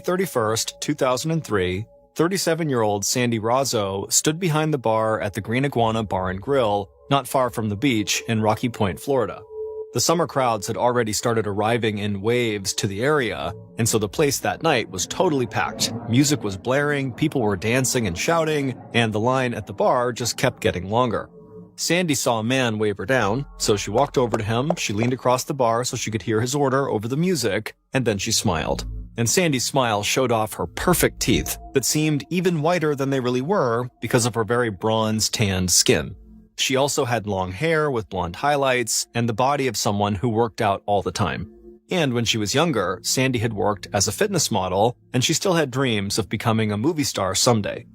31st, 2003, 37-year-old Sandee Rozzo stood behind the bar at the Green Iguana Bar and Grill, not far from the beach in Rocky Point, Florida. The summer crowds had already started arriving in waves to the area, and so the place that night was totally packed. Music was blaring, people were dancing and shouting, and the line at the bar just kept getting longer. Sandee saw a man wave her down, so she walked over to him, she leaned across the bar so she could hear his order over the music, and then she smiled. And Sandee's smile showed off her perfect teeth that seemed even whiter than they really were because of her very bronze-tanned skin. She also had long hair with blonde highlights and the body of someone who worked out all the time. And when she was younger, Sandee had worked as a fitness model, and she still had dreams of becoming a movie star someday.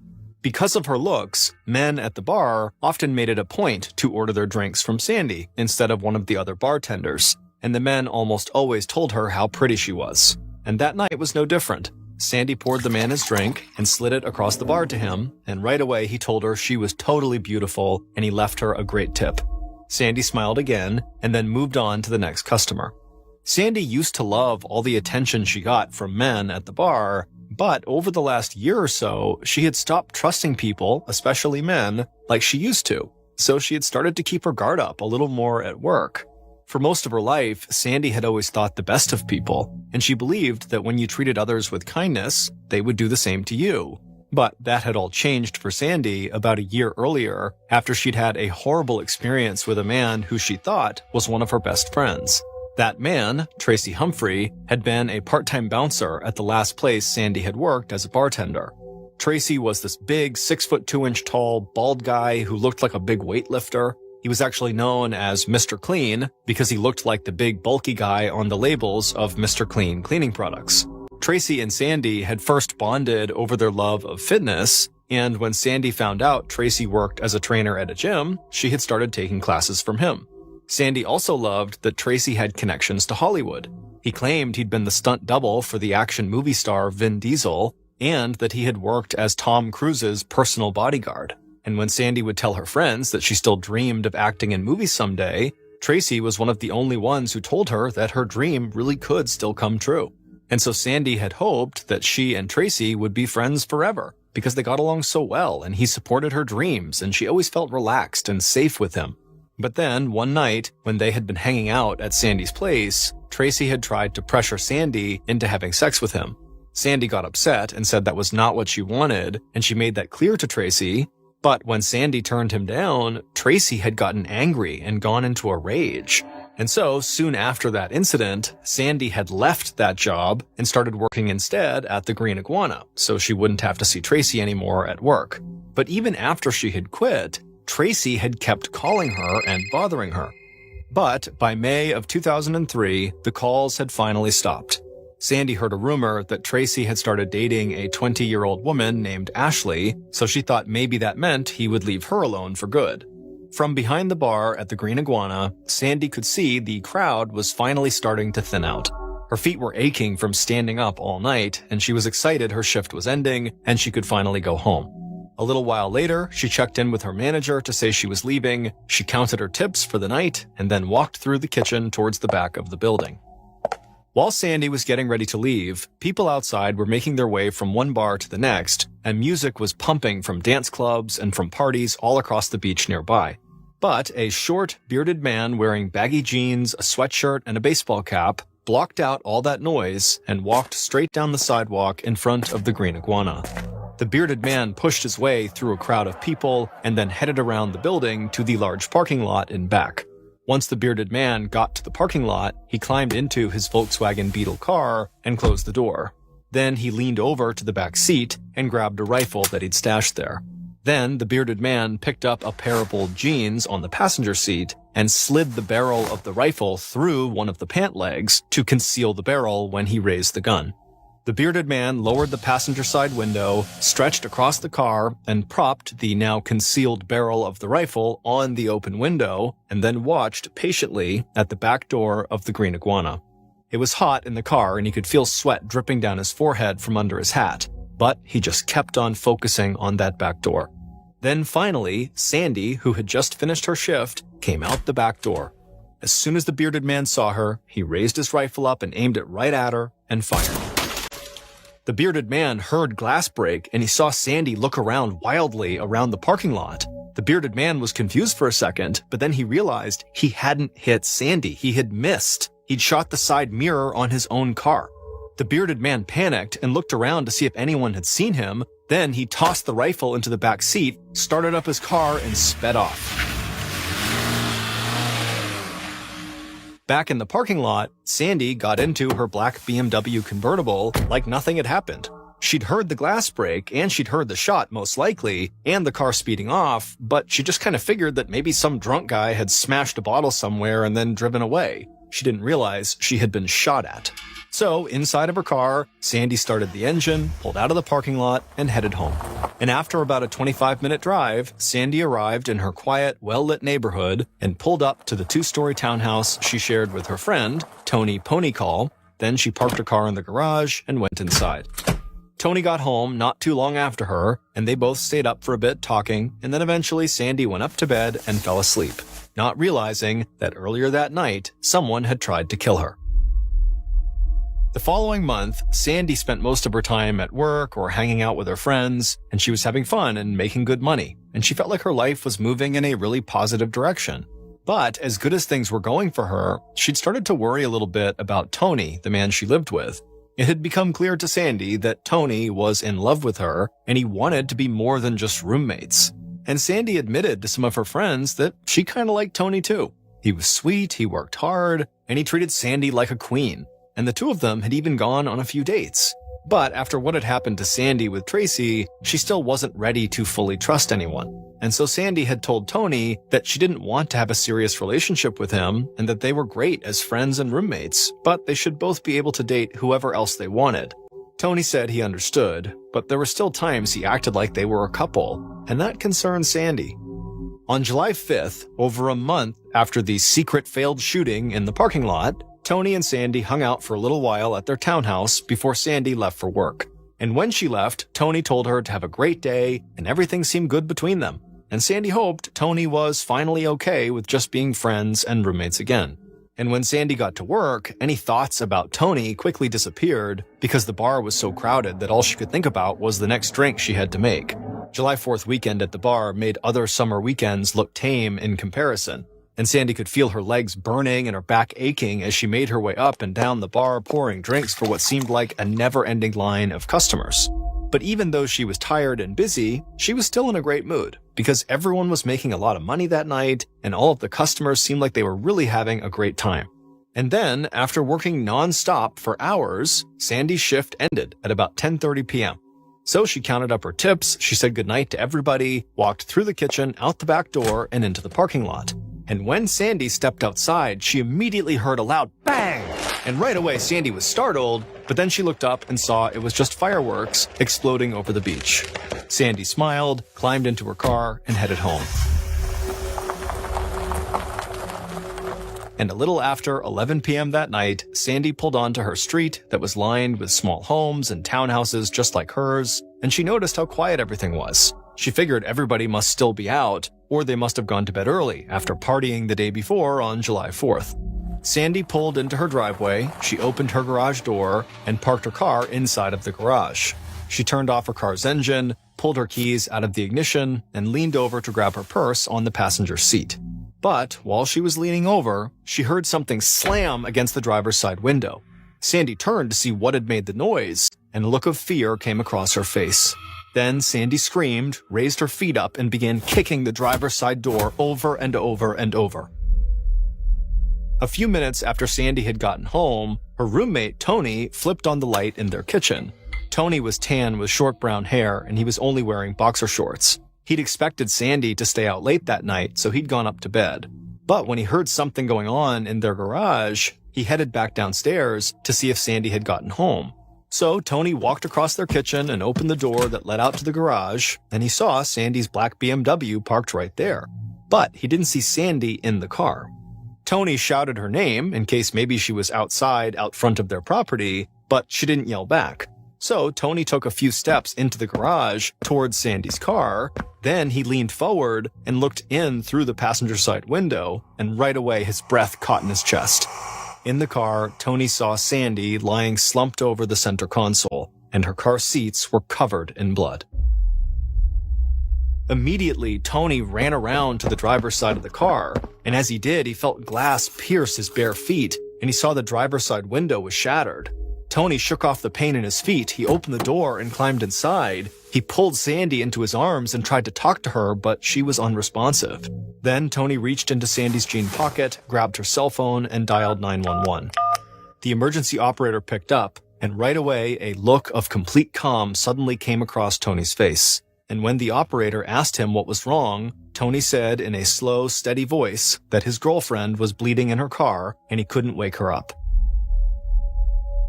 Because of her looks, men at the bar often made it a point to order their drinks from Sandee instead of one of the other bartenders, and the men almost always told her how pretty she was. And that night was no different. Sandee poured the man his drink and slid it across the bar to him, and right away he told her she was totally beautiful and he left her a great tip. Sandee smiled again and then moved on to the next customer. Sandee used to love all the attention she got from men at the bar, but over the last year or so, she had stopped trusting people, especially men, like she used to. So she had started to keep her guard up a little more at work. For most of her life, Sandee had always thought the best of people, and she believed that when you treated others with kindness, they would do the same to you. But that had all changed for Sandee about a year earlier, after she'd had a horrible experience with a man who she thought was one of her best friends. That man, Tracy Humphrey, had been a part-time bouncer at the last place Sandee had worked as a bartender. Tracy was this big 6'2" tall, bald guy who looked like a big weightlifter. He was actually known as Mr. Clean because he looked like the big bulky guy on the labels of Mr. Clean cleaning products. Tracy and Sandee had first bonded over their love of fitness, and when Sandee found out Tracy worked as a trainer at a gym, she had started taking classes from him. Sandee also loved that Tracy had connections to Hollywood. He claimed he'd been the stunt double for the action movie star Vin Diesel, and that he had worked as Tom Cruise's personal bodyguard. And when Sandee would tell her friends that she still dreamed of acting in movies someday, Tracy was one of the only ones who told her that her dream really could still come true. And so Sandee had hoped that she and Tracy would be friends forever, because they got along so well and he supported her dreams and she always felt relaxed and safe with him. But then, one night, when they had been hanging out at Sandee's place, Tracy had tried to pressure Sandee into having sex with him. Sandee got upset and said that was not what she wanted, and she made that clear to Tracy. But when Sandee turned him down, Tracy had gotten angry and gone into a rage. And so, soon after that incident, Sandee had left that job and started working instead at the Green Iguana, so she wouldn't have to see Tracy anymore at work. But even after she had quit, Tracy had kept calling her and bothering her. But by May of 2003, the calls had finally stopped. Sandee heard a rumor that Tracy had started dating a 20-year-old woman named Ashley, so she thought maybe that meant he would leave her alone for good. From behind the bar at the Green Iguana, Sandee could see the crowd was finally starting to thin out. Her feet were aching from standing up all night, and she was excited her shift was ending and she could finally go home. A little while later, she checked in with her manager to say she was leaving, she counted her tips for the night, and then walked through the kitchen towards the back of the building. While Sandee was getting ready to leave, people outside were making their way from one bar to the next, and music was pumping from dance clubs and from parties all across the beach nearby. But a short, bearded man wearing baggy jeans, a sweatshirt, and a baseball cap blocked out all that noise and walked straight down the sidewalk in front of the Green Iguana. The bearded man pushed his way through a crowd of people and then headed around the building to the large parking lot in back. Once the bearded man got to the parking lot, he climbed into his Volkswagen Beetle car and closed the door. Then he leaned over to the back seat and grabbed a rifle that he'd stashed there. Then the bearded man picked up a pair of old jeans on the passenger seat and slid the barrel of the rifle through one of the pant legs to conceal the barrel when he raised the gun. The bearded man lowered the passenger side window, stretched across the car, and propped the now concealed barrel of the rifle on the open window, and then watched patiently at the back door of the Green Iguana. It was hot in the car and he could feel sweat dripping down his forehead from under his hat, but he just kept on focusing on that back door. Then finally, Sandee, who had just finished her shift, came out the back door. As soon as the bearded man saw her, he raised his rifle up and aimed it right at her and fired. The bearded man heard glass break and he saw Sandee look around wildly around the parking lot. The bearded man was confused for a second, but then he realized he hadn't hit Sandee. He had missed. He'd shot the side mirror on his own car. The bearded man panicked and looked around to see if anyone had seen him. Then he tossed the rifle into the back seat, started up his car, and sped off. Back in the parking lot, Sandee got into her black BMW convertible like nothing had happened. She'd heard the glass break, and she'd heard the shot, most likely, and the car speeding off, but she just kind of figured that maybe some drunk guy had smashed a bottle somewhere and then driven away. She didn't realize she had been shot at. So, inside of her car, Sandee started the engine, pulled out of the parking lot, and headed home. And after about a 25-minute drive, Sandee arrived in her quiet, well-lit neighborhood and pulled up to the 2-story townhouse she shared with her friend, Tony Ponycall. Then she parked her car in the garage and went inside. Tony got home not too long after her, and they both stayed up for a bit talking, and then eventually Sandee went up to bed and fell asleep, not realizing that earlier that night, someone had tried to kill her. The following month, Sandee spent most of her time at work or hanging out with her friends, and she was having fun and making good money, and she felt like her life was moving in a really positive direction. But as good as things were going for her, she'd started to worry a little bit about Tony, the man she lived with. It had become clear to Sandee that Tony was in love with her, and he wanted to be more than just roommates. And Sandee admitted to some of her friends that she kind of liked Tony too. He was sweet, he worked hard, and he treated Sandee like a queen. And the two of them had even gone on a few dates. But after what had happened to Sandee with Tracy, she still wasn't ready to fully trust anyone. And so Sandee had told Tony that she didn't want to have a serious relationship with him and that they were great as friends and roommates, but they should both be able to date whoever else they wanted. Tony said he understood, but there were still times he acted like they were a couple, and that concerned Sandee. On July 5th, over a month after the secret failed shooting in the parking lot, Tony and Sandee hung out for a little while at their townhouse before Sandee left for work. And when she left, Tony told her to have a great day, and everything seemed good between them. And Sandee hoped Tony was finally okay with just being friends and roommates again. And when Sandee got to work, any thoughts about Tony quickly disappeared because the bar was so crowded that all she could think about was the next drink she had to make. July 4th weekend at the bar made other summer weekends look tame in comparison. And Sandee could feel her legs burning and her back aching as she made her way up and down the bar pouring drinks for what seemed like a never-ending line of customers. But even though she was tired and busy, she was still in a great mood because everyone was making a lot of money that night and all of the customers seemed like they were really having a great time. And then, after working non-stop for hours, Sandee's shift ended at about 10:30 p.m. So she counted up her tips, she said goodnight to everybody, walked through the kitchen, out the back door, and into the parking lot. And when Sandee stepped outside, she immediately heard a loud bang! And right away, Sandee was startled, but then she looked up and saw it was just fireworks exploding over the beach. Sandee smiled, climbed into her car, and headed home. And a little after 11 p.m. that night, Sandee pulled onto her street that was lined with small homes and townhouses just like hers, and she noticed how quiet everything was. She figured everybody must still be out, or they must have gone to bed early after partying the day before on July 4th. Sandee pulled into her driveway, she opened her garage door, and parked her car inside of the garage. She turned off her car's engine, pulled her keys out of the ignition, and leaned over to grab her purse on the passenger seat. But while she was leaning over, she heard something slam against the driver's side window. Sandee turned to see what had made the noise, and a look of fear came across her face. Then Sandee screamed, raised her feet up, and began kicking the driver's side door over and over and over. A few minutes after Sandee had gotten home, her roommate, Tony, flipped on the light in their kitchen. Tony was tan with short brown hair, and he was only wearing boxer shorts. He'd expected Sandee to stay out late that night, so he'd gone up to bed. But when he heard something going on in their garage, he headed back downstairs to see if Sandee had gotten home. So Tony walked across their kitchen and opened the door that led out to the garage, and he saw Sandee's black BMW parked right there. But he didn't see Sandee in the car. Tony shouted her name in case maybe she was outside out front of their property, but she didn't yell back. So Tony took a few steps into the garage towards Sandee's car. Then he leaned forward and looked in through the passenger side window, and right away his breath caught in his chest. In the car, Tony saw Sandee lying slumped over the center console, and her car seats were covered in blood. Immediately, Tony ran around to the driver's side of the car, and as he did, he felt glass pierce his bare feet, and he saw the driver's side window was shattered. Tony shook off the pain in his feet, he opened the door and climbed inside. He pulled Sandee into his arms and tried to talk to her, but she was unresponsive. Then Tony reached into Sandee's jean pocket, grabbed her cell phone, and dialed 911. The emergency operator picked up, and right away, a look of complete calm suddenly came across Tony's face. And when the operator asked him what was wrong, Tony said in a slow, steady voice that his girlfriend was bleeding in her car and he couldn't wake her up.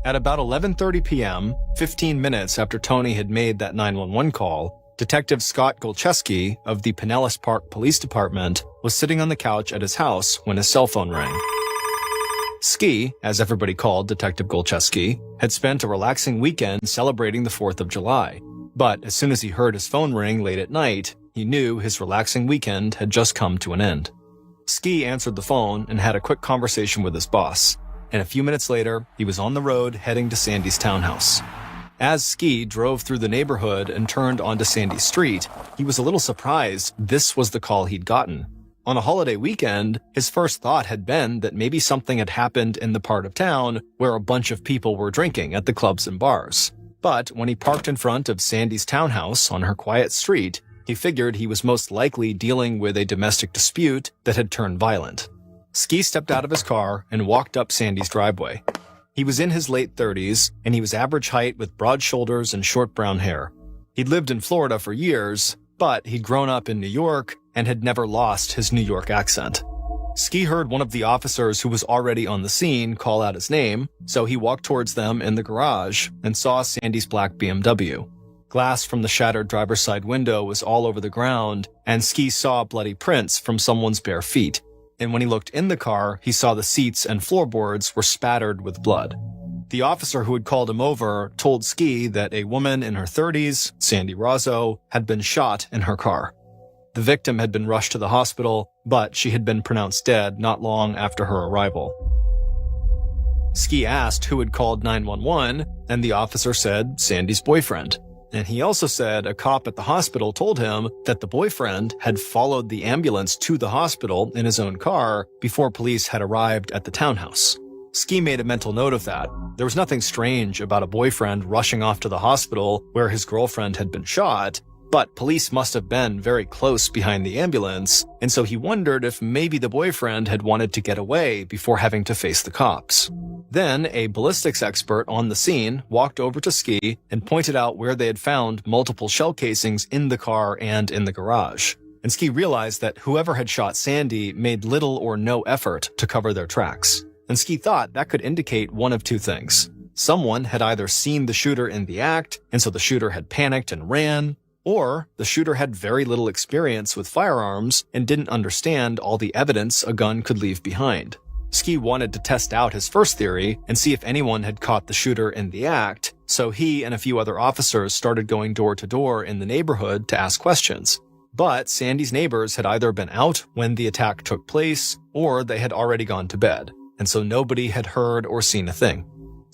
At about 11:30 p.m., 15 minutes after Tony had made that 911 call, Detective Scott Golcheski of the Pinellas Park Police Department was sitting on the couch at his house when his cell phone rang. Ski, as everybody called Detective Golcheski, had spent a relaxing weekend celebrating the 4th of July. But as soon as he heard his phone ring late at night, he knew his relaxing weekend had just come to an end. Ski answered the phone and had a quick conversation with his boss, and a few minutes later, he was on the road heading to Sandee's townhouse. As Ski drove through the neighborhood and turned onto Sandee Street, he was a little surprised this was the call he'd gotten. On a holiday weekend, his first thought had been that maybe something had happened in the part of town where a bunch of people were drinking at the clubs and bars. But when he parked in front of Sandee's townhouse on her quiet street, he figured he was most likely dealing with a domestic dispute that had turned violent. Ski stepped out of his car and walked up Sandee's driveway. He was in his late 30s, and he was average height with broad shoulders and short brown hair. He'd lived in Florida for years, but he'd grown up in New York and had never lost his New York accent. Ski heard one of the officers who was already on the scene call out his name, so he walked towards them in the garage and saw Sandee's black BMW. Glass from the shattered driver's side window was all over the ground, and Ski saw bloody prints from someone's bare feet. And when he looked in the car, he saw the seats and floorboards were spattered with blood. The officer who had called him over told Ski that a woman in her 30s, Sandee Rozzo, had been shot in her car. The victim had been rushed to the hospital, but she had been pronounced dead not long after her arrival. Ski asked who had called 911, and the officer said Sandee's boyfriend. And he also said a cop at the hospital told him that the boyfriend had followed the ambulance to the hospital in his own car before police had arrived at the townhouse. Ski made a mental note of that. There was nothing strange about a boyfriend rushing off to the hospital where his girlfriend had been shot, but police must have been very close behind the ambulance, and so he wondered if maybe the boyfriend had wanted to get away before having to face the cops. Then, a ballistics expert on the scene walked over to Ski and pointed out where they had found multiple shell casings in the car and in the garage. And Ski realized that whoever had shot Sandee made little or no effort to cover their tracks. And Ski thought that could indicate one of two things. Someone had either seen the shooter in the act, and so the shooter had panicked and ran, or the shooter had very little experience with firearms and didn't understand all the evidence a gun could leave behind. Ski wanted to test out his first theory and see if anyone had caught the shooter in the act, so he and a few other officers started going door to door in the neighborhood to ask questions. But Sandee's neighbors had either been out when the attack took place, or they had already gone to bed, and so nobody had heard or seen a thing.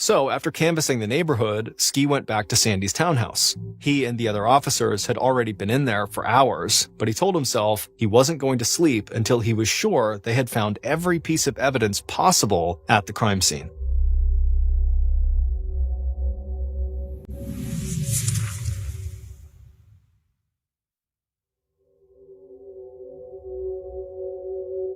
So, after canvassing the neighborhood, Ski went back to Sandee's townhouse. He and the other officers had already been in there for hours, but he told himself he wasn't going to sleep until he was sure they had found every piece of evidence possible at the crime scene.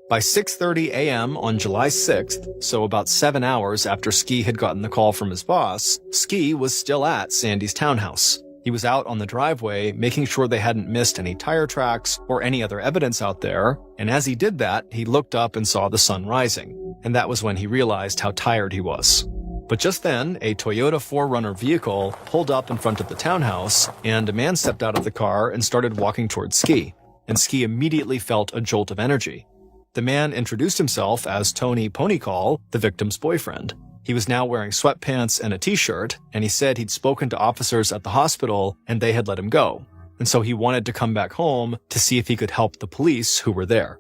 By 6:30 a.m. on July 6th, so about 7 hours after Ski had gotten the call from his boss, Ski was still at Sandee's townhouse. He was out on the driveway, making sure they hadn't missed any tire tracks or any other evidence out there, and as he did that, he looked up and saw the sun rising, and that was when he realized how tired he was. But just then, a Toyota 4Runner vehicle pulled up in front of the townhouse, and a man stepped out of the car and started walking towards Ski, and Ski immediately felt a jolt of energy. The man introduced himself as Tony Ponycall, the victim's boyfriend. He was now wearing sweatpants and a t-shirt, and he said he'd spoken to officers at the hospital and they had let him go. And so he wanted to come back home to see if he could help the police who were there.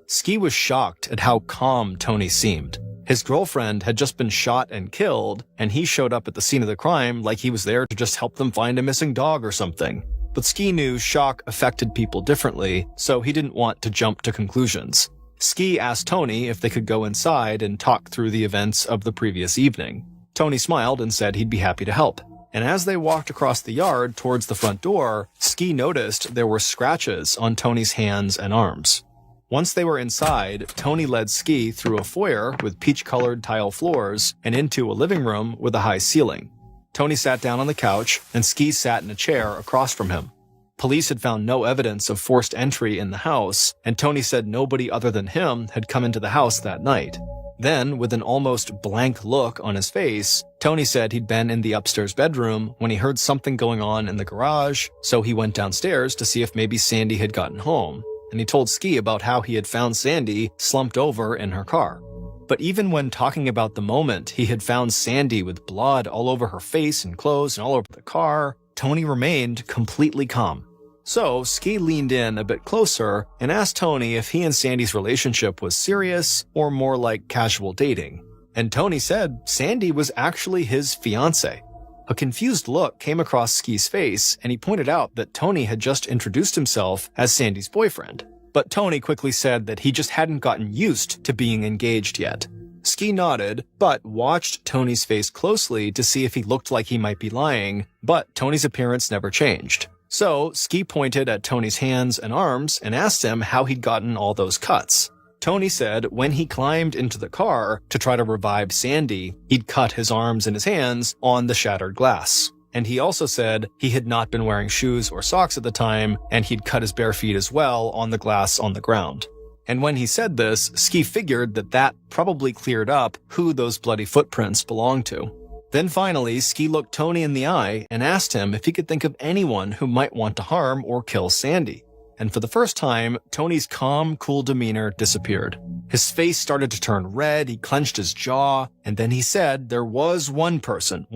Ski was shocked at how calm Tony seemed. His girlfriend had just been shot and killed, and he showed up at the scene of the crime like he was there to just help them find a missing dog or something. But Ski knew shock affected people differently, so he didn't want to jump to conclusions. Ski asked Tony if they could go inside and talk through the events of the previous evening. Tony smiled and said he'd be happy to help. And as they walked across the yard towards the front door, Ski noticed there were scratches on Tony's hands and arms. Once they were inside, Tony led Ski through a foyer with peach-colored tile floors and into a living room with a high ceiling. Tony sat down on the couch, and Ski sat in a chair across from him. Police had found no evidence of forced entry in the house, and Tony said nobody other than him had come into the house that night. Then, with an almost blank look on his face, Tony said he'd been in the upstairs bedroom when he heard something going on in the garage, so he went downstairs to see if maybe Sandee had gotten home. And he told Ski about how he had found Sandee slumped over in her car. But even when talking about the moment he had found Sandee with blood all over her face and clothes and all over the car, Tony remained completely calm. So Ski leaned in a bit closer and asked Tony if he and Sandee's relationship was serious or more like casual dating. And Tony said Sandee was actually his fiancée. A confused look came across Ski's face, and he pointed out that Tony had just introduced himself as Sandee's boyfriend. But Tony quickly said that he just hadn't gotten used to being engaged yet. Ski nodded, but watched Tony's face closely to see if he looked like he might be lying, but Tony's appearance never changed. So Ski pointed at Tony's hands and arms and asked him how he'd gotten all those cuts. Tony said when he climbed into the car to try to revive Sandee, he'd cut his arms and his hands on the shattered glass. And he also said he had not been wearing shoes or socks at the time, and he'd cut his bare feet as well on the glass on the ground. And when he said this, Ski figured that probably cleared up who those bloody footprints belonged to. Then finally, Ski looked Tony in the eye and asked him if he could think of anyone who might want to harm or kill Sandee. And for the first time, Tony's calm, cool demeanor disappeared. His face started to turn red, he clenched his jaw, and then he said there was one person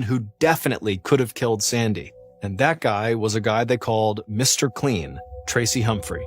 who definitely could have killed Sandee. And that guy was a guy they called Mr. Clean, Tracy Humphrey.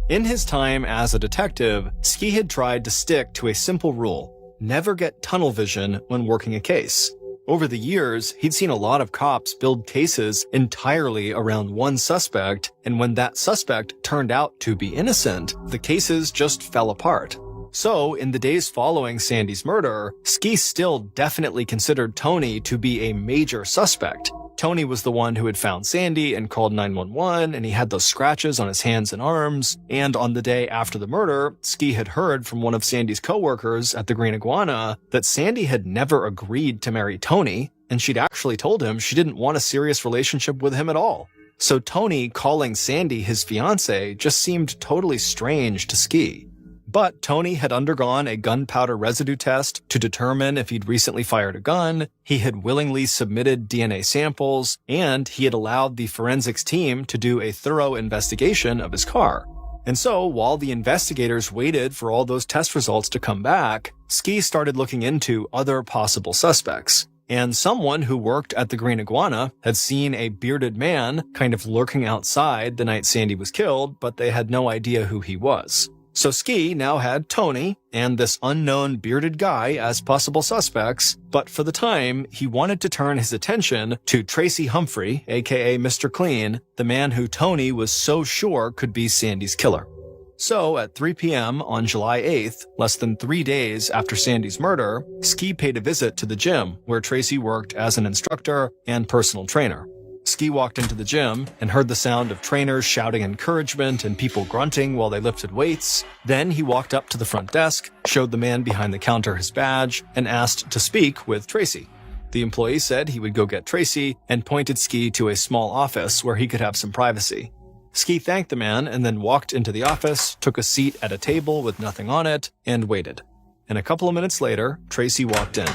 In his time as a detective, Ski had tried to stick to a simple rule: never get tunnel vision when working a case. Over the years, he'd seen a lot of cops build cases entirely around one suspect, and when that suspect turned out to be innocent, the cases just fell apart. So, in the days following Sandee's murder, Ski still definitely considered Tony to be a major suspect. Tony was the one who had found Sandee and called 911, and he had those scratches on his hands and arms. And on the day after the murder, Ski had heard from one of Sandee's coworkers at the Green Iguana that Sandee had never agreed to marry Tony, and she'd actually told him she didn't want a serious relationship with him at all. So Tony calling Sandee his fiancée just seemed totally strange to Ski. But Tony had undergone a gunpowder residue test to determine if he'd recently fired a gun, he had willingly submitted DNA samples, and he had allowed the forensics team to do a thorough investigation of his car. And so, while the investigators waited for all those test results to come back, Ski started looking into other possible suspects. And someone who worked at the Green Iguana had seen a bearded man kind of lurking outside the night Sandee was killed, but they had no idea who he was. So Ski now had Tony and this unknown bearded guy as possible suspects, but for the time, he wanted to turn his attention to Tracy Humphrey, aka Mr. Clean, the man who Tony was so sure could be Sandee's killer. So at 3 p.m. on July 8th, less than 3 days after Sandee's murder, Ski paid a visit to the gym where Tracy worked as an instructor and personal trainer. Ski walked into the gym and heard the sound of trainers shouting encouragement and people grunting while they lifted weights. Then he walked up to the front desk, showed the man behind the counter his badge, and asked to speak with Tracy. The employee said he would go get Tracy and pointed Ski to a small office where he could have some privacy. Ski thanked the man and then walked into the office, took a seat at a table with nothing on it, and waited. And a couple of minutes later, Tracy walked in.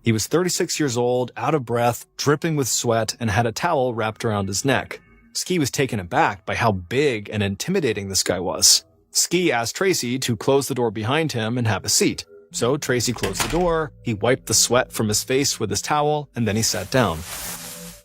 He was 36 years old, out of breath, dripping with sweat, and had a towel wrapped around his neck. Ski was taken aback by how big and intimidating this guy was. Ski asked Tracy to close the door behind him and have a seat. So Tracy closed the door, he wiped the sweat from his face with his towel, and then he sat down.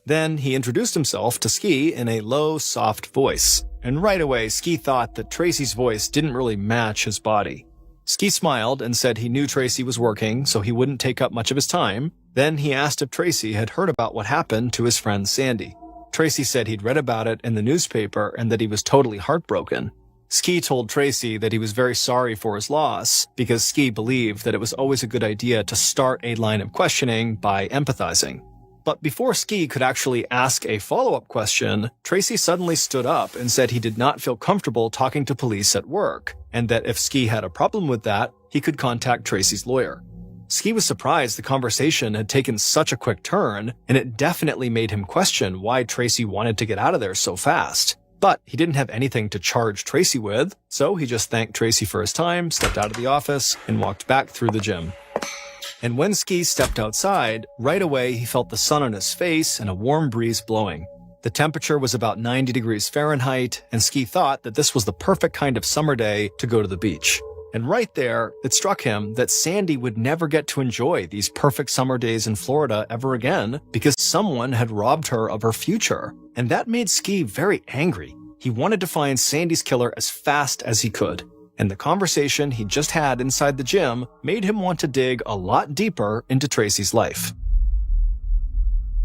Then he introduced himself to Ski in a low, soft voice. And right away, Ski thought that Tracy's voice didn't really match his body. Ski smiled and said he knew Tracy was working, so he wouldn't take up much of his time. Then he asked if Tracy had heard about what happened to his friend Sandee. Tracy said he'd read about it in the newspaper and that he was totally heartbroken. Ski told Tracy that he was very sorry for his loss because Ski believed that it was always a good idea to start a line of questioning by empathizing. But before Ski could actually ask a follow-up question, Tracy suddenly stood up and said he did not feel comfortable talking to police at work, and that if Ski had a problem with that, he could contact Tracy's lawyer. Ski was surprised the conversation had taken such a quick turn, and it definitely made him question why Tracy wanted to get out of there so fast. But he didn't have anything to charge Tracy with, so he just thanked Tracy for his time, stepped out of the office, and walked back through the gym. And when Ski stepped outside, right away he felt the sun on his face and a warm breeze blowing. The temperature was about 90 degrees Fahrenheit, and Ski thought that this was the perfect kind of summer day to go to the beach. And right there, it struck him that Sandee would never get to enjoy these perfect summer days in Florida ever again because someone had robbed her of her future. And that made Ski very angry. He wanted to find Sandee's killer as fast as he could. And the conversation he just had inside the gym made him want to dig a lot deeper into Tracy's life.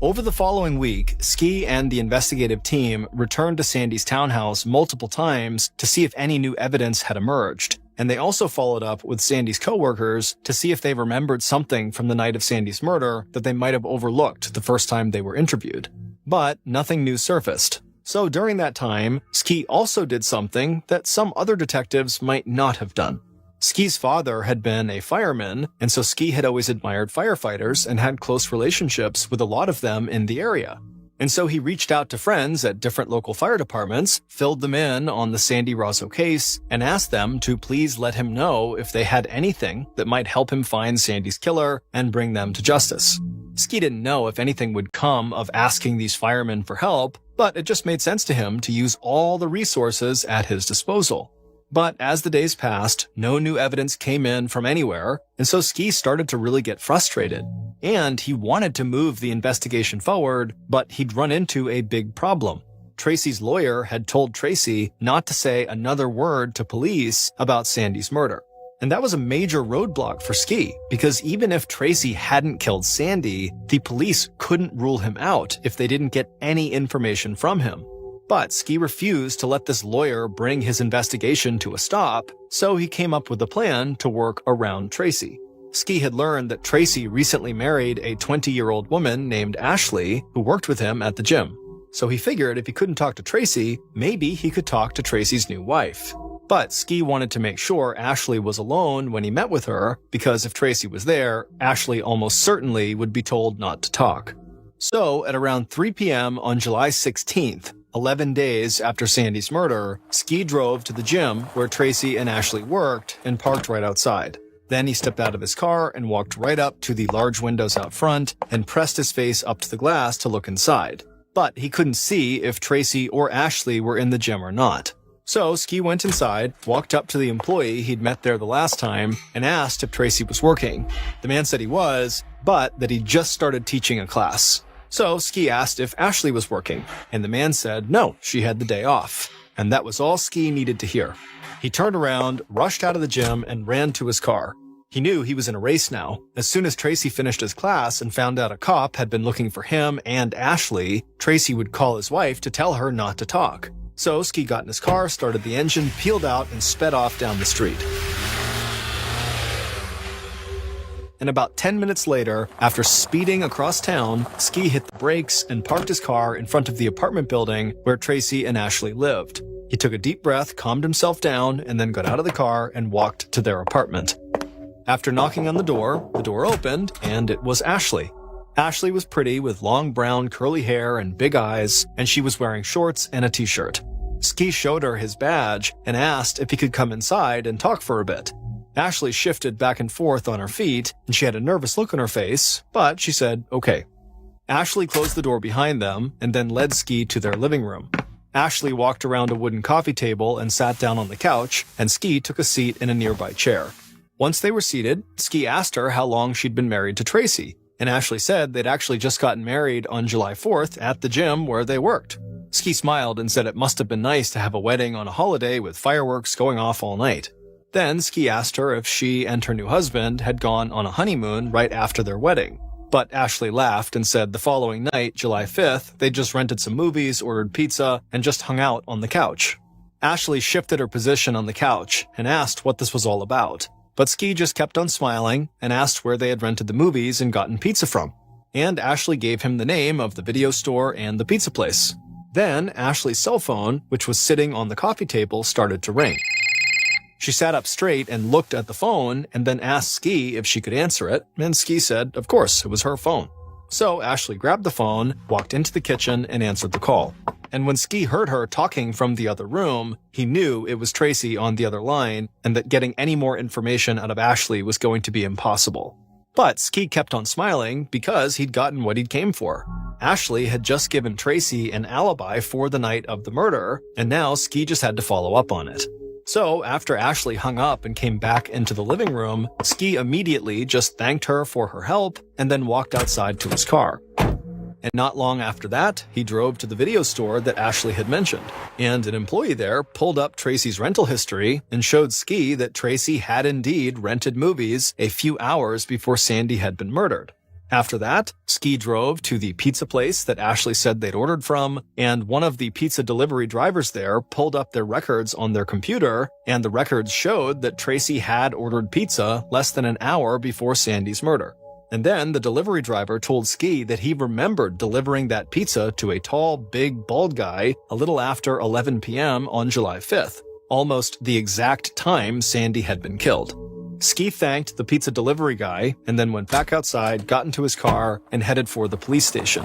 Over the following week, Ski and the investigative team returned to Sandee's townhouse multiple times to see if any new evidence had emerged, and they also followed up with Sandee's coworkers to see if they remembered something from the night of Sandee's murder that they might have overlooked the first time they were interviewed. But nothing new surfaced. So during that time, Ski also did something that some other detectives might not have done. Ski's father had been a fireman, and so Ski had always admired firefighters and had close relationships with a lot of them in the area. And so he reached out to friends at different local fire departments, filled them in on the Sandee Rozzo case, and asked them to please let him know if they had anything that might help him find Sandee's killer and bring them to justice. Ski didn't know if anything would come of asking these firemen for help, but it just made sense to him to use all the resources at his disposal. But as the days passed, no new evidence came in from anywhere, and so Ski started to really get frustrated. And he wanted to move the investigation forward, but he'd run into a big problem. Tracy's lawyer had told Tracy not to say another word to police about Sandee's murder. And that was a major roadblock for Ski, because even if Tracy hadn't killed Sandee, the police couldn't rule him out if they didn't get any information from him. But Ski refused to let this lawyer bring his investigation to a stop, so he came up with a plan to work around Tracy. Ski had learned that Tracy recently married a 20-year-old woman named Ashley who worked with him at the gym. So he figured if he couldn't talk to Tracy, maybe he could talk to Tracy's new wife. But Ski wanted to make sure Ashley was alone when he met with her, because if Tracy was there, Ashley almost certainly would be told not to talk. So at around 3 p.m. on July 16th, 11 days after Sandee's murder, Ski drove to the gym where Tracy and Ashley worked and parked right outside. Then he stepped out of his car and walked right up to the large windows out front and pressed his face up to the glass to look inside. But he couldn't see if Tracy or Ashley were in the gym or not. So Ski went inside, walked up to the employee he'd met there the last time, and asked if Tracy was working. The man said he was, but that he just started teaching a class. So Ski asked if Ashley was working, and the man said no, she had the day off. And that was all Ski needed to hear. He turned around, rushed out of the gym, and ran to his car. He knew he was in a race now. As soon as Tracy finished his class and found out a cop had been looking for him and Ashley, Tracy would call his wife to tell her not to talk. So Ski got in his car, started the engine, peeled out, and sped off down the street. And about 10 minutes later, after speeding across town, Ski hit the brakes and parked his car in front of the apartment building where Tracy and Ashley lived. He took a deep breath, calmed himself down, and then got out of the car and walked to their apartment. After knocking on the door opened, and it was Ashley. Ashley was pretty with long brown curly hair and big eyes, and she was wearing shorts and a t-shirt. Ski showed her his badge and asked if he could come inside and talk for a bit. Ashley shifted back and forth on her feet, and she had a nervous look on her face, but she said, okay. Ashley closed the door behind them and then led Ski to their living room. Ashley walked around a wooden coffee table and sat down on the couch, and Ski took a seat in a nearby chair. Once they were seated, Ski asked her how long she'd been married to Tracy, and Ashley said they'd actually just gotten married on July 4th at the gym where they worked. Ski smiled and said it must have been nice to have a wedding on a holiday with fireworks going off all night. Then Ski asked her if she and her new husband had gone on a honeymoon right after their wedding. But Ashley laughed and said the following night, July 5th, they just rented some movies, ordered pizza, and just hung out on the couch. Ashley shifted her position on the couch and asked what this was all about. But Ski just kept on smiling and asked where they had rented the movies and gotten pizza from. And Ashley gave him the name of the video store and the pizza place. Then Ashley's cell phone, which was sitting on the coffee table, started to ring. She sat up straight and looked at the phone and then asked Ski if she could answer it, and Ski said, of course, it was her phone. So Ashley grabbed the phone, walked into the kitchen, and answered the call. And when Ski heard her talking from the other room, he knew it was Tracy on the other line and that getting any more information out of Ashley was going to be impossible. But Ski kept on smiling because he'd gotten what he'd came for. Ashley had just given Tracy an alibi for the night of the murder, and now Ski just had to follow up on it. So, after Ashley hung up and came back into the living room, Ski immediately just thanked her for her help and then walked outside to his car. And not long after that, he drove to the video store that Ashley had mentioned, and an employee there pulled up Tracy's rental history and showed Ski that Tracy had indeed rented movies a few hours before Sandee had been murdered. After that, Ski drove to the pizza place that Ashley said they'd ordered from, and one of the pizza delivery drivers there pulled up their records on their computer, and the records showed that Tracy had ordered pizza less than an hour before Sandee's murder. And then the delivery driver told Ski that he remembered delivering that pizza to a tall, big, bald guy a little after 11 p.m. on July 5th, almost the exact time Sandee had been killed. Ski thanked the pizza delivery guy and then went back outside, got into his car, and headed for the police station.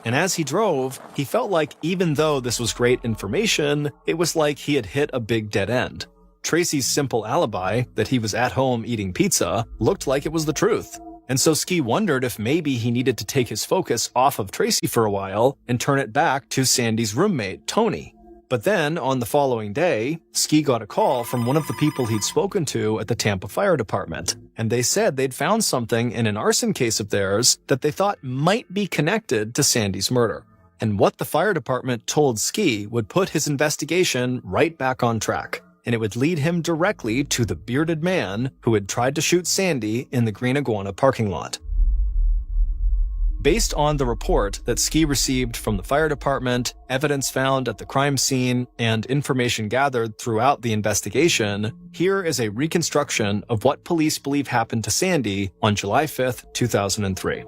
And as he drove, he felt like even though this was great information, it was like he had hit a big dead end. Tracy's simple alibi, that he was at home eating pizza, looked like it was the truth. And so Ski wondered if maybe he needed to take his focus off of Tracy for a while and turn it back to Sandee's roommate, Tony. But then, on the following day, Ski got a call from one of the people he'd spoken to at the Tampa Fire Department, and they said they'd found something in an arson case of theirs that they thought might be connected to Sandee's murder. And what the fire department told Ski would put his investigation right back on track, and it would lead him directly to the bearded man who had tried to shoot Sandee in the Green Iguana parking lot. Based on the report that Ski received from the fire department, evidence found at the crime scene, and information gathered throughout the investigation, here is a reconstruction of what police believe happened to Sandee on July 5th, 2003.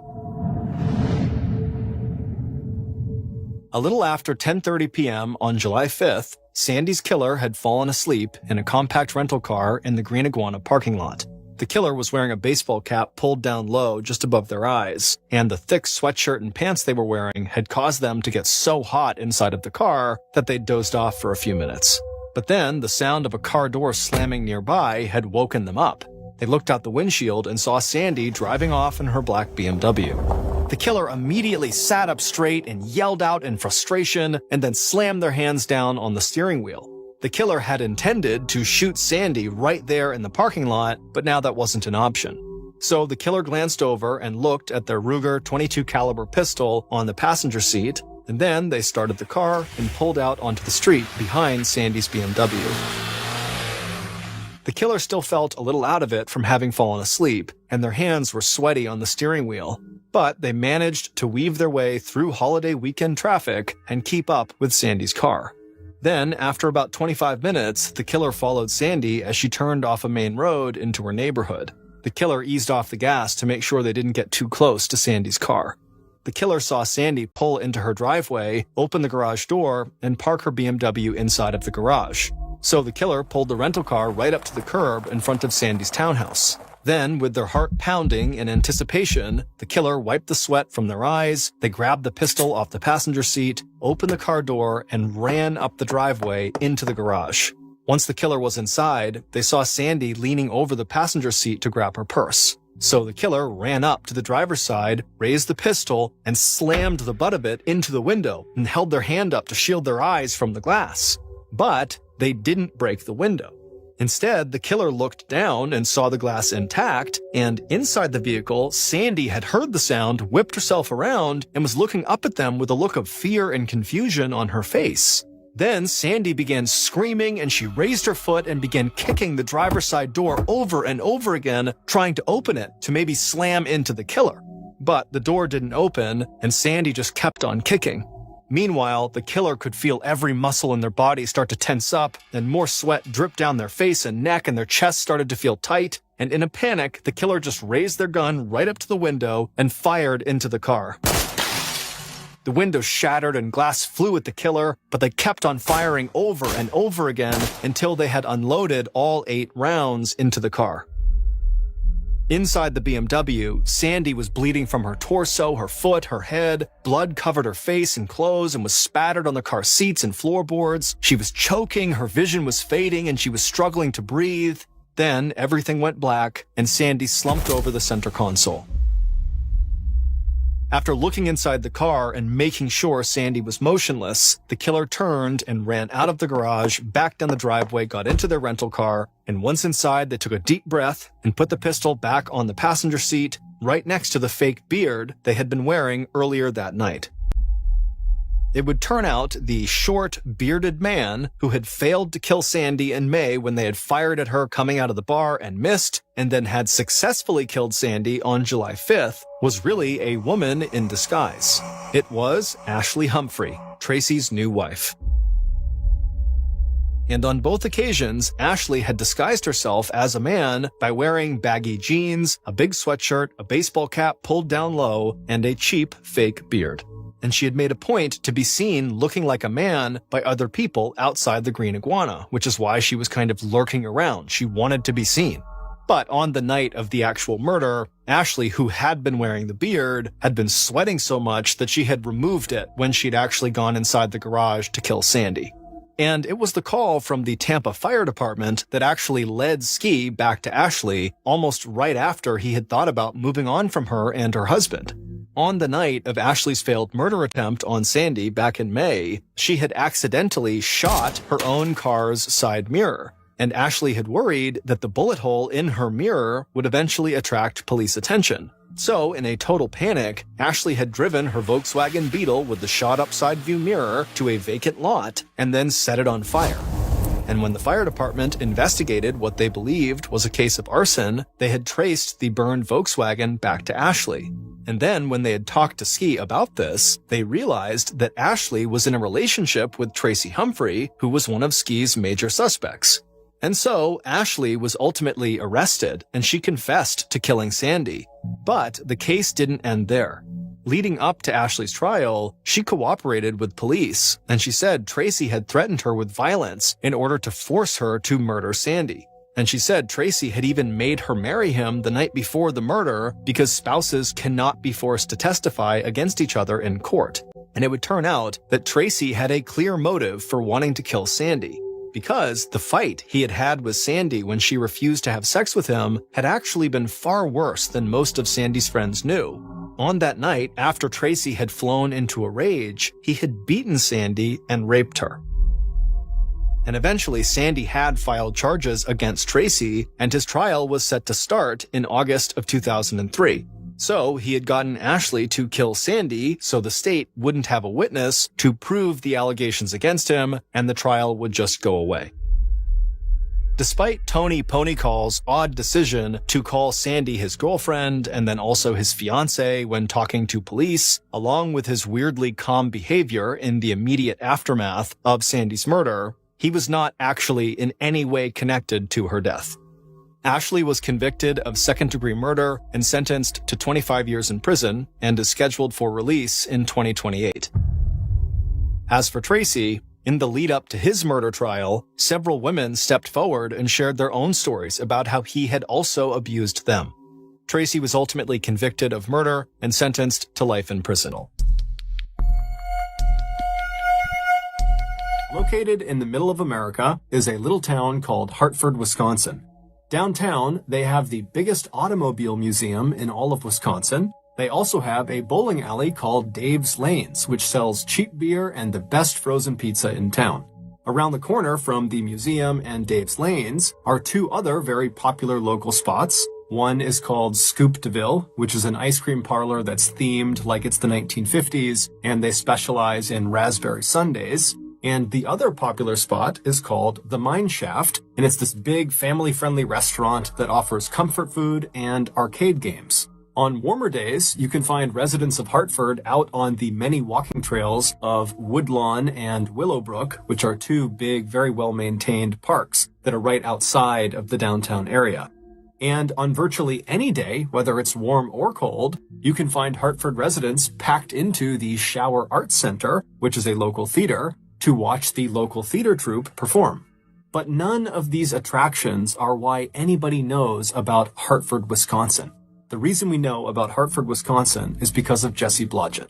A little after 10:30 p.m. on July 5th, Sandee's killer had fallen asleep in a compact rental car in the Green Iguana parking lot. The killer was wearing a baseball cap pulled down low just above their eyes, and the thick sweatshirt and pants they were wearing had caused them to get so hot inside of the car that they dozed off for a few minutes. But then the sound of a car door slamming nearby had woken them up. They looked out the windshield and saw Sandee driving off in her black BMW. The killer immediately sat up straight and yelled out in frustration and then slammed their hands down on the steering wheel. The killer had intended to shoot Sandee right there in the parking lot, but now that wasn't an option. So the killer glanced over and looked at their Ruger .22 caliber pistol on the passenger seat, and then they started the car and pulled out onto the street behind Sandee's BMW. The killer still felt a little out of it from having fallen asleep, and their hands were sweaty on the steering wheel, but they managed to weave their way through holiday weekend traffic and keep up with Sandee's car. Then, after about 25 minutes, the killer followed Sandee as she turned off a main road into her neighborhood. The killer eased off the gas to make sure they didn't get too close to Sandee's car. The killer saw Sandee pull into her driveway, open the garage door, and park her BMW inside of the garage. So the killer pulled the rental car right up to the curb in front of Sandee's townhouse. Then, with their heart pounding in anticipation, the killer wiped the sweat from their eyes, they grabbed the pistol off the passenger seat, opened the car door, and ran up the driveway into the garage. Once the killer was inside, they saw Sandee leaning over the passenger seat to grab her purse. So the killer ran up to the driver's side, raised the pistol, and slammed the butt of it into the window and held their hand up to shield their eyes from the glass. But they didn't break the window. Instead, the killer looked down and saw the glass intact, and inside the vehicle, Sandee had heard the sound, whipped herself around, and was looking up at them with a look of fear and confusion on her face. Then Sandee began screaming and she raised her foot and began kicking the driver's side door over and over again, trying to open it to maybe slam into the killer. But the door didn't open and Sandee just kept on kicking. Meanwhile, the killer could feel every muscle in their body start to tense up, and more sweat dripped down their face and neck, and their chests started to feel tight. And in a panic, the killer just raised their gun right up to the window and fired into the car. The window shattered and glass flew at the killer, but they kept on firing over and over again until they had unloaded all 8 rounds into the car. Inside the BMW, Sandee was bleeding from her torso, her foot, her head. Blood covered her face and clothes and was spattered on the car seats and floorboards. She was choking, her vision was fading, and she was struggling to breathe. Then everything went black, and Sandee slumped over the center console. After looking inside the car and making sure Sandee was motionless, the killer turned and ran out of the garage, back down the driveway, got into their rental car, and once inside, they took a deep breath and put the pistol back on the passenger seat, right next to the fake beard they had been wearing earlier that night. It would turn out the short, bearded man who had failed to kill Sandee in May when they had fired at her coming out of the bar and missed, and then had successfully killed Sandee on July 5th, was really a woman in disguise. It was Ashley Humphrey, Tracy's new wife. And on both occasions, Ashley had disguised herself as a man by wearing baggy jeans, a big sweatshirt, a baseball cap pulled down low, and a cheap fake beard. And she had made a point to be seen looking like a man by other people outside the Green Iguana, which is why she was kind of lurking around. She wanted to be seen. But on the night of the actual murder, Ashley, who had been wearing the beard, had been sweating so much that she had removed it when she'd actually gone inside the garage to kill Sandee. And it was the call from the Tampa Fire Department that actually led Ski back to Ashley almost right after he had thought about moving on from her and her husband. On the night of Ashley's failed murder attempt on Sandee back in May, she had accidentally shot her own car's side mirror, and Ashley had worried that the bullet hole in her mirror would eventually attract police attention. So, in a total panic, Ashley had driven her Volkswagen Beetle with the shot-up side view mirror to a vacant lot and then set it on fire. And when the fire department investigated what they believed was a case of arson, they had traced the burned Volkswagen back to Ashley. And then when they had talked to Ski about this, they realized that Ashley was in a relationship with Tracy Humphrey, who was one of Ski's major suspects. And so Ashley was ultimately arrested, and she confessed to killing Sandee. But the case didn't end there. Leading up to Ashley's trial, she cooperated with police, and she said Tracy had threatened her with violence in order to force her to murder Sandee. And she said Tracy had even made her marry him the night before the murder because spouses cannot be forced to testify against each other in court. And it would turn out that Tracy had a clear motive for wanting to kill Sandee, because the fight he had had with Sandee when she refused to have sex with him had actually been far worse than most of Sandee's friends knew. On that night, after Tracy had flown into a rage, he had beaten Sandee and raped her. And eventually, Sandee had filed charges against Tracy, and his trial was set to start in August of 2003. So he had gotten Ashley to kill Sandee so the state wouldn't have a witness to prove the allegations against him, and the trial would just go away. Despite Tony Ponycall's odd decision to call Sandee his girlfriend and then also his fiancée when talking to police, along with his weirdly calm behavior in the immediate aftermath of Sandee's murder, he was not actually in any way connected to her death. Ashley was convicted of second-degree murder and sentenced to 25 years in prison and is scheduled for release in 2028. As for Tracy, in the lead-up to his murder trial, several women stepped forward and shared their own stories about how he had also abused them. Tracy was ultimately convicted of murder and sentenced to life in prison. Located in the middle of America is a little town called Hartford, Wisconsin. Downtown, they have the biggest automobile museum in all of Wisconsin. They also have a bowling alley called Dave's Lanes, which sells cheap beer and the best frozen pizza in town. Around the corner from the museum and Dave's Lanes are 2 other very popular local spots. One is called Scoop DeVille, which is an ice cream parlor that's themed like it's the 1950s, and they specialize in raspberry sundaes. And the other popular spot is called the Mine Shaft, and it's this big family-friendly restaurant that offers comfort food and arcade games. On warmer days, you can find residents of Hartford out on the many walking trails of Woodlawn and Willowbrook, which are two big, very well-maintained parks that are right outside of the downtown area. And on virtually any day, whether it's warm or cold, you can find Hartford residents packed into the Shower Arts Center, which is a local theater, to watch the local theater troupe perform. But none of these attractions are why anybody knows about Hartford, Wisconsin. The reason we know about Hartford, Wisconsin is because of Jessie Blodgett.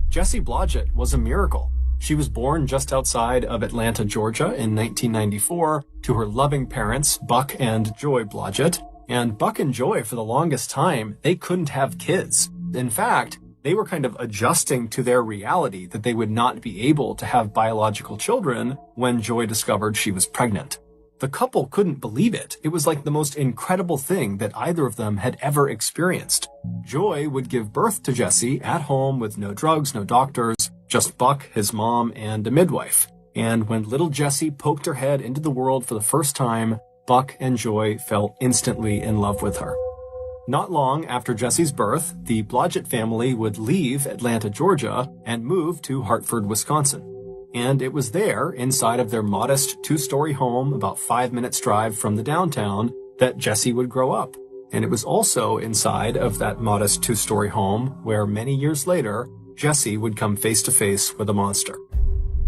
Jessie Blodgett was a miracle. She was born just outside of Atlanta, Georgia in 1994 to her loving parents, Buck and Joy Blodgett. And Buck and Joy, for the longest time, they couldn't have kids. In fact, they were kind of adjusting to their reality that they would not be able to have biological children when Joy discovered she was pregnant. The couple couldn't believe it. It was like the most incredible thing that either of them had ever experienced. Joy would give birth to Jessie at home with no drugs, no doctors, just Buck, his mom, and a midwife. And when little Jessie poked her head into the world for the first time, Buck and Joy fell instantly in love with her. Not long after Jessie's birth, the Blodgett family would leave Atlanta, Georgia, and move to Hartford, Wisconsin. And it was there, inside of their modest two-story home, about 5 minutes drive from the downtown, that Jessie would grow up. And it was also inside of that modest two-story home where many years later, Jessie would come face to face with a monster.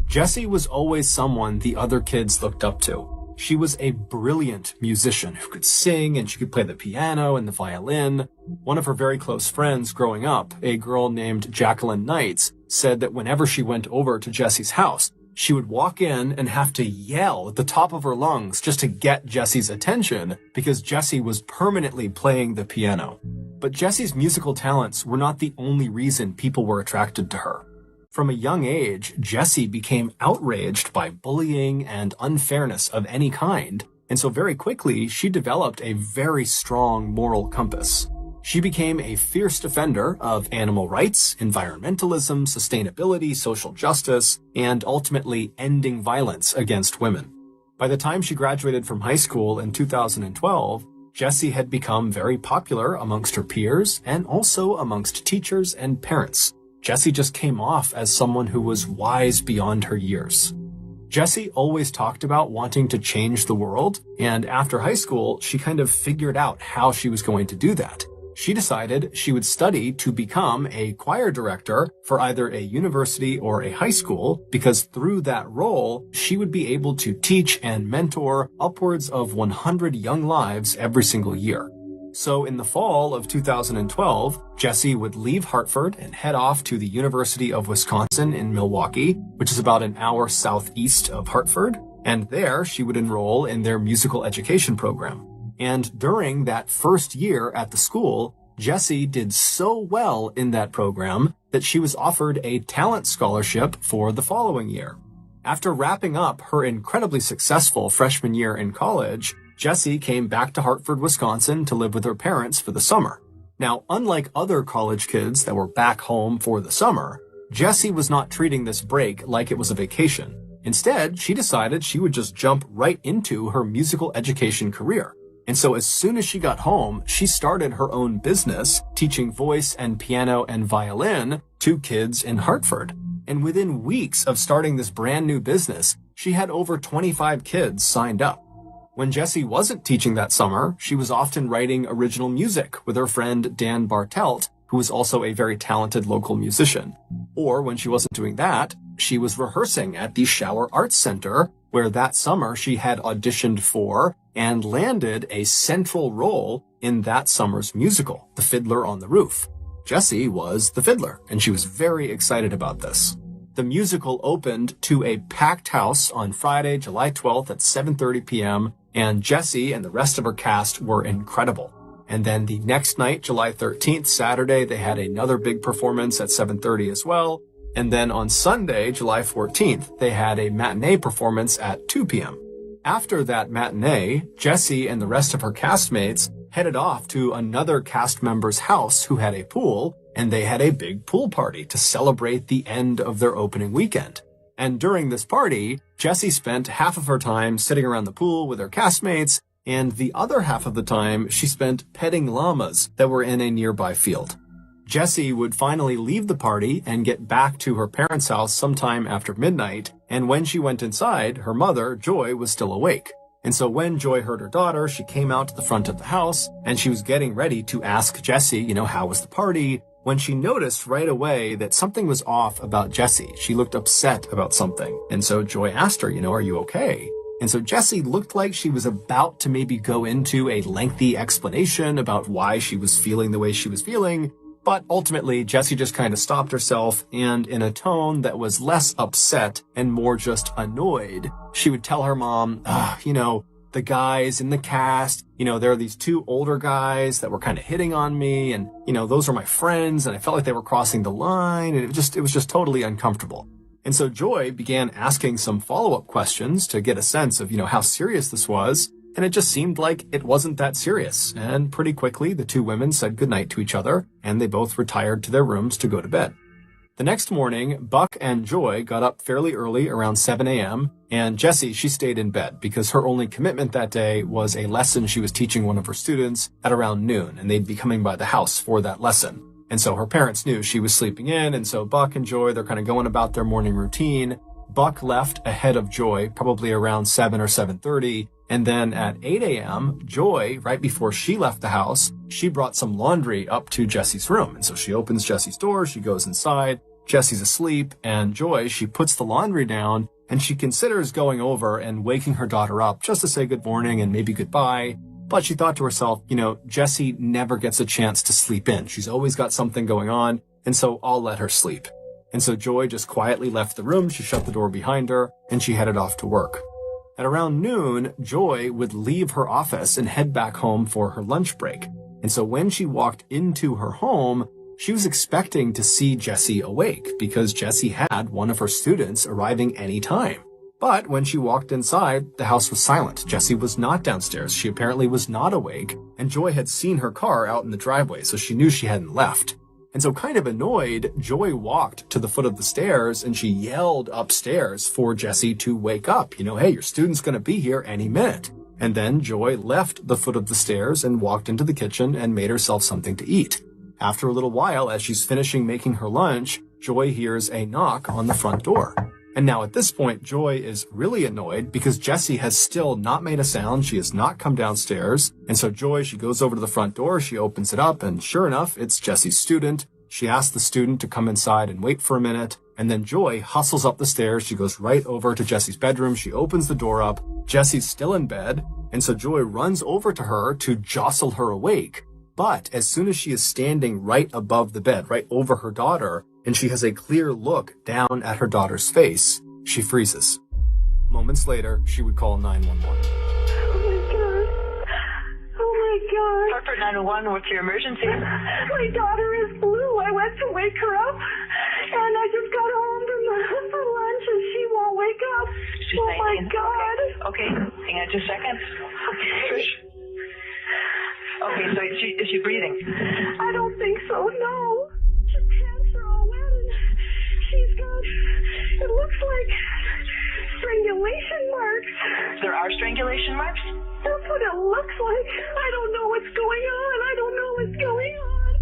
Jessie was always someone the other kids looked up to. She was a brilliant musician who could sing, and she could play the piano and the violin. One of her very close friends growing up, a girl named Jacqueline Knights, said that whenever she went over to Jessie's house, she would walk in and have to yell at the top of her lungs just to get Jessie's attention because Jessie was permanently playing the piano. But Jessie's musical talents were not the only reason people were attracted to her. From a young age, Jessie became outraged by bullying and unfairness of any kind, and so very quickly she developed a very strong moral compass. She became a fierce defender of animal rights, environmentalism, sustainability, social justice, and ultimately ending violence against women. By the time she graduated from high school in 2012, Jessie had become very popular amongst her peers and also amongst teachers and parents. Jessie just came off as someone who was wise beyond her years. Jessie always talked about wanting to change the world, and after high school, she kind of figured out how she was going to do that. She decided she would study to become a choir director for either a university or a high school, because through that role, she would be able to teach and mentor upwards of 100 young lives every single year. So in the fall of 2012, Jessie would leave Hartford and head off to the University of Wisconsin in Milwaukee, which is about an hour southeast of Hartford, and there she would enroll in their musical education program. And during that first year at the school, Jessie did so well in that program that she was offered a talent scholarship for the following year. After wrapping up her incredibly successful freshman year in college, Jessie came back to Hartford, Wisconsin to live with her parents for the summer. Now, unlike other college kids that were back home for the summer, Jessie was not treating this break like it was a vacation. Instead, she decided she would just jump right into her musical education career. And so as soon as she got home, she started her own business, teaching voice and piano and violin to kids in Hartford. And within weeks of starting this brand new business, she had over 25 kids signed up. When Jessie wasn't teaching that summer, she was often writing original music with her friend Dan Bartelt, who was also a very talented local musician. Or when she wasn't doing that, she was rehearsing at the Shower Arts Center, where that summer she had auditioned for and landed a central role in that summer's musical, The Fiddler on the Roof. Jessie was the fiddler, and she was very excited about this. The musical opened to a packed house on Friday, July 12th at 7:30 p.m., and Jessie and the rest of her cast were incredible. And then the next night, July 13th, Saturday, they had another big performance at 7:30 as well. And then on Sunday, July 14th, they had a matinee performance at 2 p.m. After that matinee, Jessie and the rest of her castmates headed off to another cast member's house who had a pool, and they had a big pool party to celebrate the end of their opening weekend. And during this party, Jessie spent half of her time sitting around the pool with her castmates, and the other half of the time she spent petting llamas that were in a nearby field. Jessie would finally leave the party and get back to her parents' house sometime after midnight, and when she went inside, her mother, Joy, was still awake. And so when Joy heard her daughter, she came out to the front of the house, and she was getting ready to ask Jessie, how was the party, when she noticed right away that something was off about Jessie. She looked upset about something. And so Joy asked her, are you okay? And so Jessie looked like she was about to maybe go into a lengthy explanation about why she was feeling the way she was feeling. But ultimately, Jessie just kind of stopped herself, and in a tone that was less upset and more just annoyed, she would tell her mom, the guys in the cast, there are these two older guys that were kind of hitting on me, and, those are my friends, and I felt like they were crossing the line, and it was just totally uncomfortable. And so Joy began asking some follow-up questions to get a sense of, how serious this was. And it just seemed like it wasn't that serious. And pretty quickly, the two women said goodnight to each other, and they both retired to their rooms to go to bed. The next morning, Buck and Joy got up fairly early, around 7 a.m., and Jessie, she stayed in bed because her only commitment that day was a lesson she was teaching one of her students at around noon, and they'd be coming by the house for that lesson. And so her parents knew she was sleeping in, and so Buck and Joy, they're kind of going about their morning routine. Buck left ahead of Joy, probably around 7 or 7:30, and then at 8 a.m., Joy, right before she left the house, she brought some laundry up to Jessie's room. And so she opens Jessie's door, she goes inside, Jessie's asleep, and Joy, she puts the laundry down, and she considers going over and waking her daughter up just to say good morning and maybe goodbye. But she thought to herself, Jessie never gets a chance to sleep in. She's always got something going on, and so I'll let her sleep. And so Joy just quietly left the room, she shut the door behind her, and she headed off to work. At around noon, Joy would leave her office and head back home for her lunch break. And so when she walked into her home, she was expecting to see Jessie awake because Jessie had one of her students arriving any time. But when she walked inside, the house was silent. Jessie was not downstairs. She apparently was not awake, and Joy had seen her car out in the driveway, so she knew she hadn't left. And so kind of annoyed, Joy walked to the foot of the stairs and she yelled upstairs for Jessie to wake up. Hey, your student's going to be here any minute. And then Joy left the foot of the stairs and walked into the kitchen and made herself something to eat. After a little while, as she's finishing making her lunch, Joy hears a knock on the front door. And now at this point, Joy is really annoyed because Jessie has still not made a sound. She has not come downstairs. And so Joy, she goes over to the front door, she opens it up, and sure enough, it's Jessie's student. She asks the student to come inside and wait for a minute. And then Joy hustles up the stairs. She goes right over to Jessie's bedroom. She opens the door up. Jessie's still in bed. And so Joy runs over to her to jostle her awake. But as soon as she is standing right above the bed, right over her daughter, and she has a clear look down at her daughter's face, she freezes. Moments later, she would call 911. Oh my God. Hartford 911, what's your emergency? My daughter is blue. I went to wake her up, and I just got home from lunch, and she won't wake up. She's Oh my 19. God. Okay, hang on just a second. Okay. Okay, so is she breathing? I don't think so, no. Her pants are all wet, and she's got, it looks like strangulation marks. There are strangulation marks? That's what it looks like. I don't know what's going on. I don't know what's going on.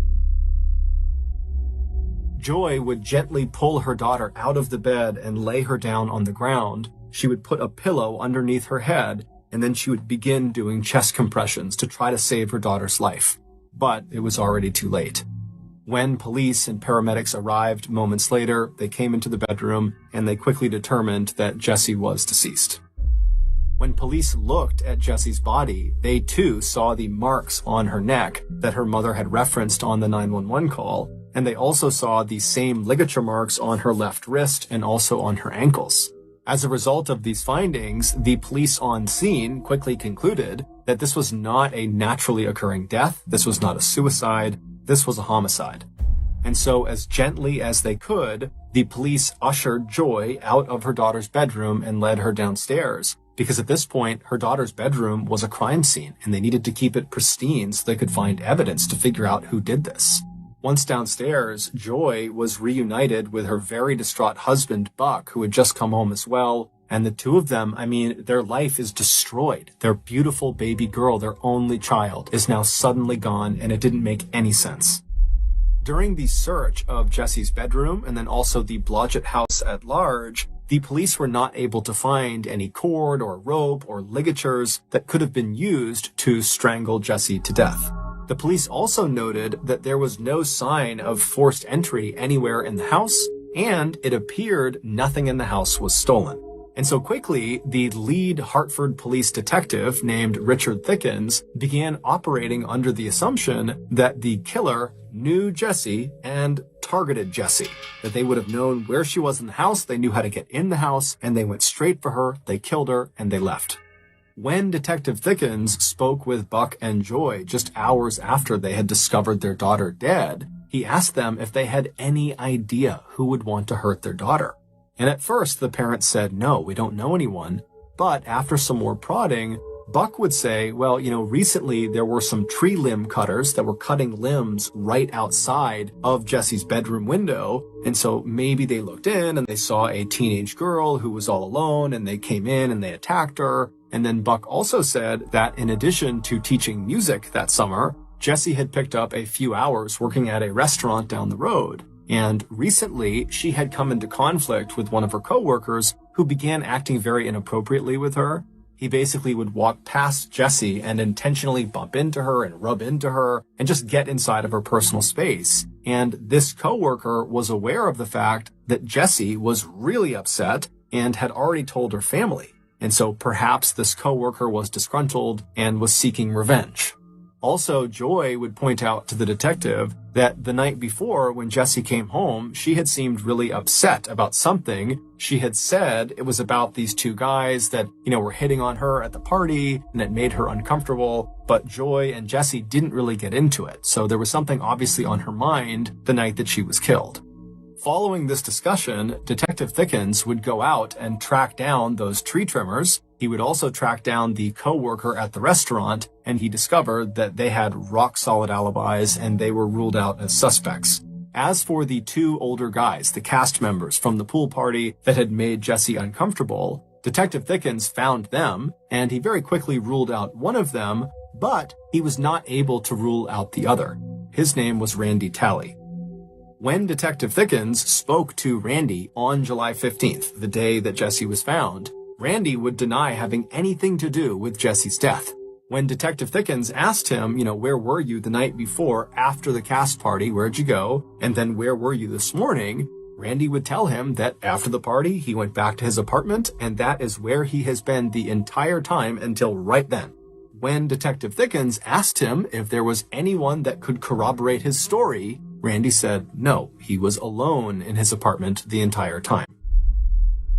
Joy would gently pull her daughter out of the bed and lay her down on the ground. She would put a pillow underneath her head, and then she would begin doing chest compressions to try to save her daughter's life. But it was already too late. When police and paramedics arrived moments later, they came into the bedroom and they quickly determined that Jessie was deceased. When police looked at Jessie's body, they too saw the marks on her neck that her mother had referenced on the 911 call, and they also saw the same ligature marks on her left wrist and also on her ankles. As a result of these findings, the police on scene quickly concluded that this was not a naturally occurring death, this was not a suicide, this was a homicide. And so, as gently as they could, the police ushered Joy out of her daughter's bedroom and led her downstairs, because at this point, her daughter's bedroom was a crime scene, and they needed to keep it pristine so they could find evidence to figure out who did this. Once downstairs, Joy was reunited with her very distraught husband, Buck, who had just come home as well. And the two of them, their life is destroyed. Their beautiful baby girl, their only child, is now suddenly gone, and it didn't make any sense. During the search of Jesse's bedroom and then also the Blodgett house at large, the police were not able to find any cord or rope or ligatures that could have been used to strangle Jesse to death. The police also noted that there was no sign of forced entry anywhere in the house, and it appeared nothing in the house was stolen. And so quickly, the lead Hartford police detective named Richard Thickens began operating under the assumption that the killer knew Jesse and targeted Jesse, that they would have known where she was in the house, they knew how to get in the house, and they went straight for her, they killed her, and they left. When Detective Thickens spoke with Buck and Joy just hours after they had discovered their daughter dead, he asked them if they had any idea who would want to hurt their daughter. And at first, the parents said, no, we don't know anyone. But after some more prodding, Buck would say, well, recently there were some tree limb cutters that were cutting limbs right outside of Jesse's bedroom window. And so maybe they looked in and they saw a teenage girl who was all alone, and they came in and they attacked her. And then Buck also said that in addition to teaching music that summer, Jesse had picked up a few hours working at a restaurant down the road. And recently, she had come into conflict with one of her coworkers who began acting very inappropriately with her. He basically would walk past Jesse and intentionally bump into her and rub into her and just get inside of her personal space. And this coworker was aware of the fact that Jesse was really upset and had already told her family. And so perhaps this coworker was disgruntled and was seeking revenge. Also, Joy would point out to the detective that the night before, when Jesse came home, she had seemed really upset about something. She had said it was about these two guys that, were hitting on her at the party, and it made her uncomfortable. But Joy and Jesse didn't really get into it. So there was something obviously on her mind the night that she was killed. Following this discussion, Detective Thickens would go out and track down those tree trimmers. He would also track down the coworker at the restaurant, and he discovered that they had rock-solid alibis and they were ruled out as suspects. As for the two older guys, the cast members from the pool party that had made Jesse uncomfortable, Detective Thickens found them, and he very quickly ruled out one of them, but he was not able to rule out the other. His name was Randy Talley. When Detective Thickens spoke to Randy on July 15th, the day that Jesse was found, Randy would deny having anything to do with Jesse's death. When Detective Thickens asked him, where were you the night before after the cast party? Where'd you go? And then where were you this morning? Randy would tell him that after the party, he went back to his apartment, and that is where he has been the entire time until right then. When Detective Thickens asked him if there was anyone that could corroborate his story, Randy said no, he was alone in his apartment the entire time.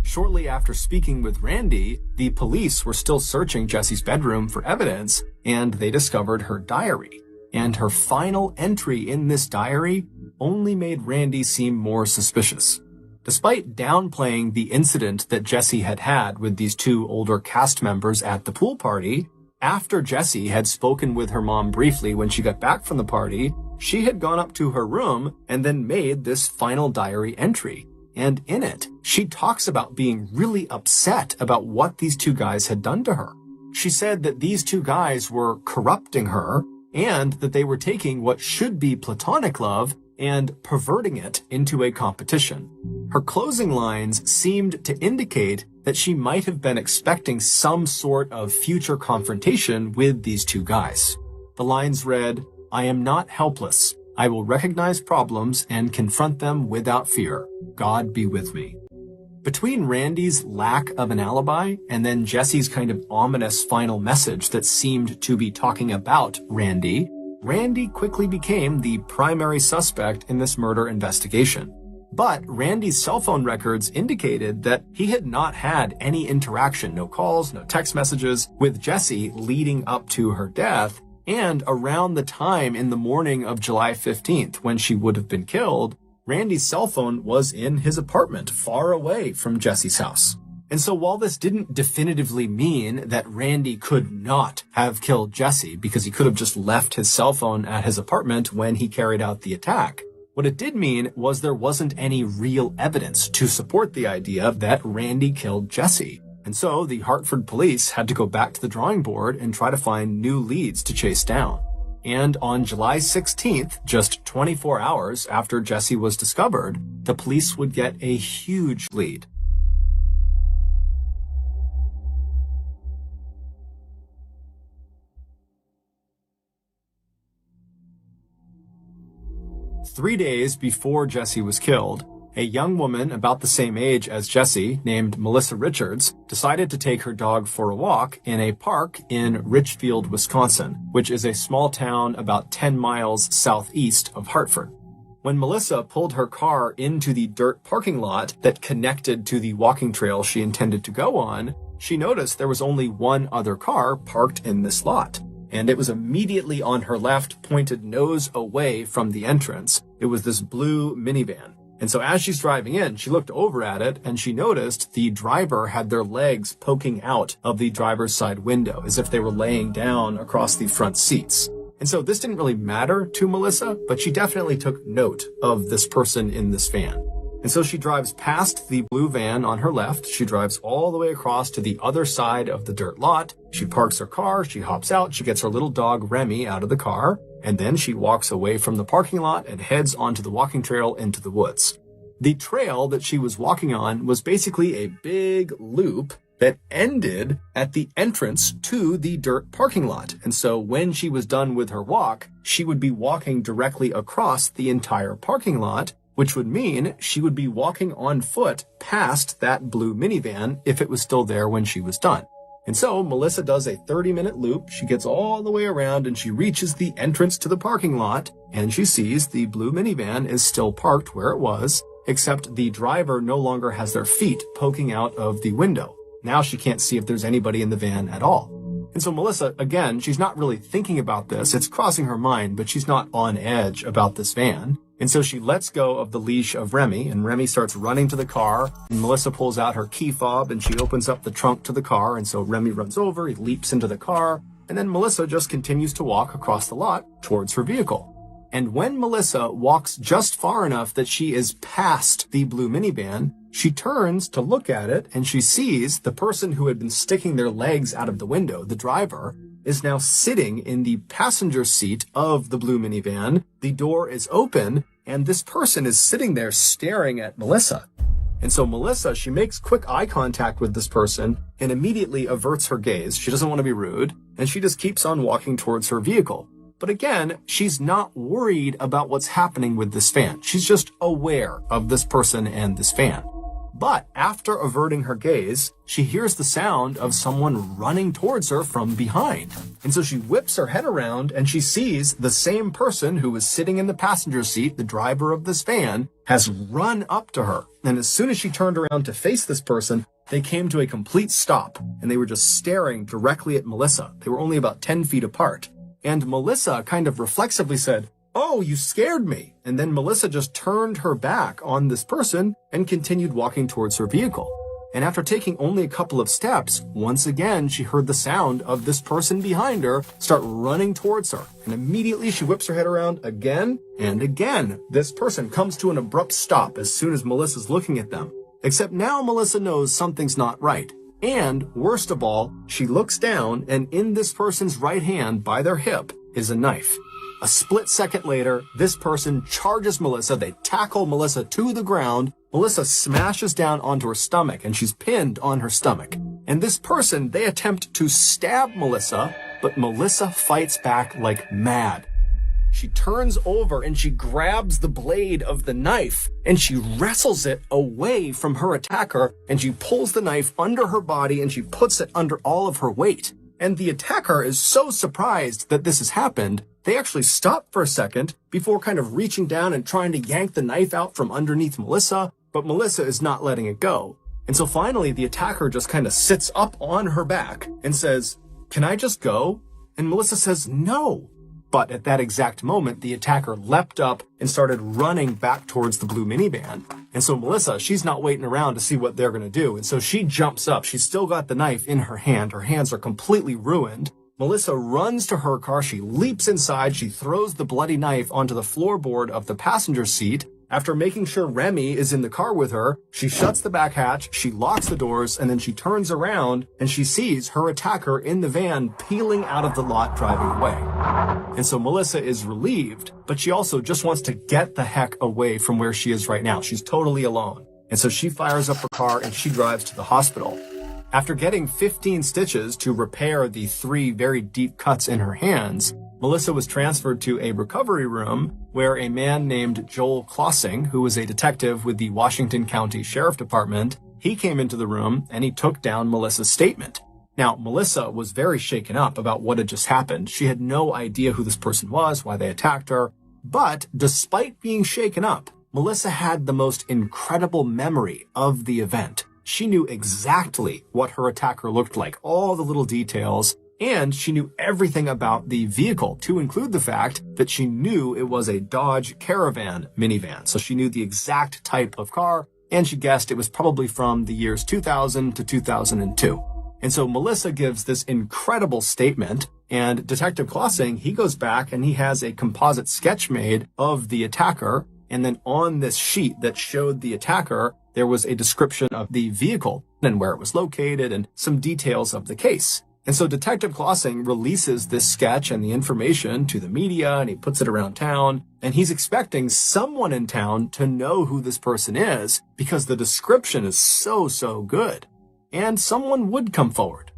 Shortly after speaking with Randy, the police were still searching Jesse's bedroom for evidence, and they discovered her diary. And her final entry in this diary only made Randy seem more suspicious. Despite downplaying the incident that Jesse had had with these two older cast members at the pool party, after Jesse had spoken with her mom briefly when she got back from the party, she had gone up to her room and then made this final diary entry. And in it, she talks about being really upset about what these two guys had done to her. She said that these two guys were corrupting her and that they were taking what should be platonic love and perverting it into a competition. Her closing lines seemed to indicate that she might have been expecting some sort of future confrontation with these two guys. The lines read, "I am not helpless. I will recognize problems and confront them without fear. God be with me." Between Randy's lack of an alibi and then Jesse's kind of ominous final message that seemed to be talking about Randy, Randy quickly became the primary suspect in this murder investigation. But Randy's cell phone records indicated that he had not had any interaction, no calls, no text messages, with Jesse leading up to her death. And around the time in the morning of July 15th, when she would have been killed, Randy's cell phone was in his apartment, far away from Jesse's house. And so while this didn't definitively mean that Randy could not have killed Jesse because he could have just left his cell phone at his apartment when he carried out the attack, what it did mean was there wasn't any real evidence to support the idea that Randy killed Jesse. And so the Hartford police had to go back to the drawing board and try to find new leads to chase down. And on July 16th, just 24 hours after Jesse was discovered, the police would get a huge lead. Three days before Jesse was killed, a young woman about the same age as Jesse, named Melissa Richards, decided to take her dog for a walk in a park in Richfield, Wisconsin, which is a small town about 10 miles southeast of Hartford. When Melissa pulled her car into the dirt parking lot that connected to the walking trail she intended to go on, she noticed there was only one other car parked in this lot. And it was immediately on her left, pointed nose away from the entrance. It was this blue minivan. And so as she's driving in, she looked over at it and she noticed the driver had their legs poking out of the driver's side window as if they were laying down across the front seats. And so this didn't really matter to Melissa, but she definitely took note of this person in this van. And so she drives past the blue van on her left. She drives all the way across to the other side of the dirt lot. She parks her car. She hops out. She gets her little dog, Remy, out of the car. And then she walks away from the parking lot and heads onto the walking trail into the woods. The trail that she was walking on was basically a big loop that ended at the entrance to the dirt parking lot. And so when she was done with her walk, she would be walking directly across the entire parking lot, which would mean she would be walking on foot past that blue minivan if it was still there when she was done. And so Melissa does a 30-minute loop. She gets all the way around and she reaches the entrance to the parking lot and she sees the blue minivan is still parked where it was, except the driver no longer has their feet poking out of the window. Now she can't see if there's anybody in the van at all. And so Melissa, again, she's not really thinking about this. It's crossing her mind, but she's not on edge about this van. And so she lets go of the leash of Remy, and Remy starts running to the car. And Melissa pulls out her key fob, and she opens up the trunk to the car. And so Remy runs over, he leaps into the car, and then Melissa just continues to walk across the lot towards her vehicle. And when Melissa walks just far enough that she is past the blue minivan, she turns to look at it, and she sees the person who had been sticking their legs out of the window, the driver, is now sitting in the passenger seat of the blue minivan. The door is open, and this person is sitting there staring at Melissa. And so Melissa, she makes quick eye contact with this person and immediately averts her gaze. She doesn't want to be rude, and she just keeps on walking towards her vehicle. But again, she's not worried about what's happening with this van. She's just aware of this person and this van. But after averting her gaze, she hears the sound of someone running towards her from behind. And so she whips her head around and she sees the same person who was sitting in the passenger seat, the driver of this van, has run up to her. And as soon as she turned around to face this person, they came to a complete stop and they were just staring directly at Melissa. They were only about 10 feet apart. And Melissa kind of reflexively said, "Oh, you scared me." And then Melissa just turned her back on this person and continued walking towards her vehicle. And after taking only a couple of steps, once again, she heard the sound of this person behind her start running towards her. And immediately she whips her head around again and again. This person comes to an abrupt stop as soon as Melissa's looking at them. Except now Melissa knows something's not right. And worst of all, she looks down and in this person's right hand by their hip is a knife. A split second later, this person charges Melissa. They tackle Melissa to the ground. Melissa smashes down onto her stomach and she's pinned on her stomach. And this person, they attempt to stab Melissa, but Melissa fights back like mad. She turns over and she grabs the blade of the knife and she wrestles it away from her attacker and she pulls the knife under her body and she puts it under all of her weight. And the attacker is so surprised that this has happened, they actually stop for a second before kind of reaching down and trying to yank the knife out from underneath Melissa, but Melissa is not letting it go. And so finally the attacker just kind of sits up on her back and says, "Can I just go?" And Melissa says, "No." But at that exact moment, the attacker leapt up and started running back towards the blue minivan. And so Melissa, she's not waiting around to see what they're going to do. And so she jumps up. She's still got the knife in her hand. Her hands are completely ruined. Melissa runs to her car. She leaps inside. She throws the bloody knife onto the floorboard of the passenger seat. After making sure Remy is in the car with her, she shuts the back hatch, she locks the doors, and then she turns around and she sees her attacker in the van peeling out of the lot driving away. And so Melissa is relieved, but she also just wants to get the heck away from where she is right now. She's totally alone. And so she fires up her car and she drives to the hospital. After getting 15 stitches to repair the 3 very deep cuts in her hands, Melissa was transferred to a recovery room where a man named Joel Klossing, who was a detective with the Washington County Sheriff Department, he came into the room and he took down Melissa's statement. Now, Melissa was very shaken up about what had just happened. She had no idea who this person was, why they attacked her. But despite being shaken up, Melissa had the most incredible memory of the event. She knew exactly what her attacker looked like, all the little details, and she knew everything about the vehicle, to include the fact that she knew it was a Dodge Caravan minivan. So she knew the exact type of car, and she guessed it was probably from the years 2000 to 2002. And so Melissa gives this incredible statement, and Detective Klossing, he goes back and he has a composite sketch made of the attacker, and then on this sheet that showed the attacker, there was a description of the vehicle and where it was located and some details of the case. And so Detective Klossing releases this sketch and the information to the media, and he puts it around town, and he's expecting someone in town to know who this person is because the description is so good. And someone would come forward.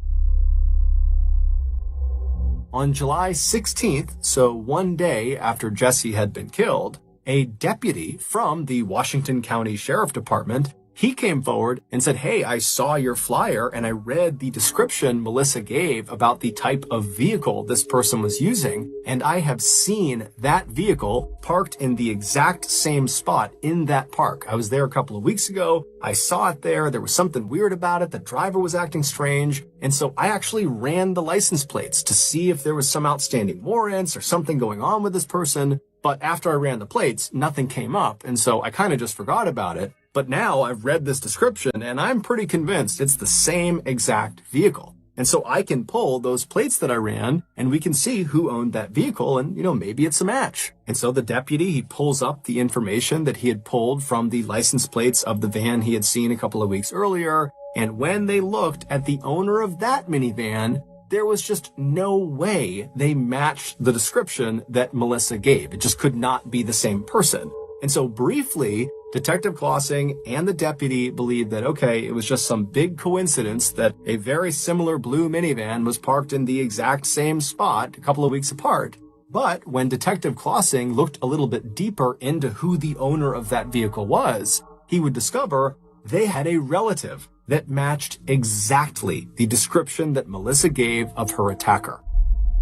On July 16th, so one day after Jesse had been killed, a deputy from the Washington County Sheriff Department, he came forward and said, "Hey, I saw your flyer and I read the description Melissa gave about the type of vehicle this person was using, and I have seen that vehicle parked in the exact same spot in that park. I was there a couple of weeks ago. I saw it there. There was something weird about it. The driver was acting strange. And so I actually ran the license plates to see if there was some outstanding warrants or something going on with this person. But after I ran the plates, nothing came up. And so I kind of just forgot about it. But now I've read this description and I'm pretty convinced it's the same exact vehicle. And so I can pull those plates that I ran and we can see who owned that vehicle and, maybe it's a match." And so the deputy, he pulls up the information that he had pulled from the license plates of the van he had seen a couple of weeks earlier. And when they looked at the owner of that minivan, there was just no way they matched the description that Melissa gave. It just could not be the same person. And so briefly, Detective Klossing and the deputy believed that, okay, it was just some big coincidence that a very similar blue minivan was parked in the exact same spot a couple of weeks apart. But when Detective Klossing looked a little bit deeper into who the owner of that vehicle was, he would discover they had a relative that matched exactly the description that Melissa gave of her attacker.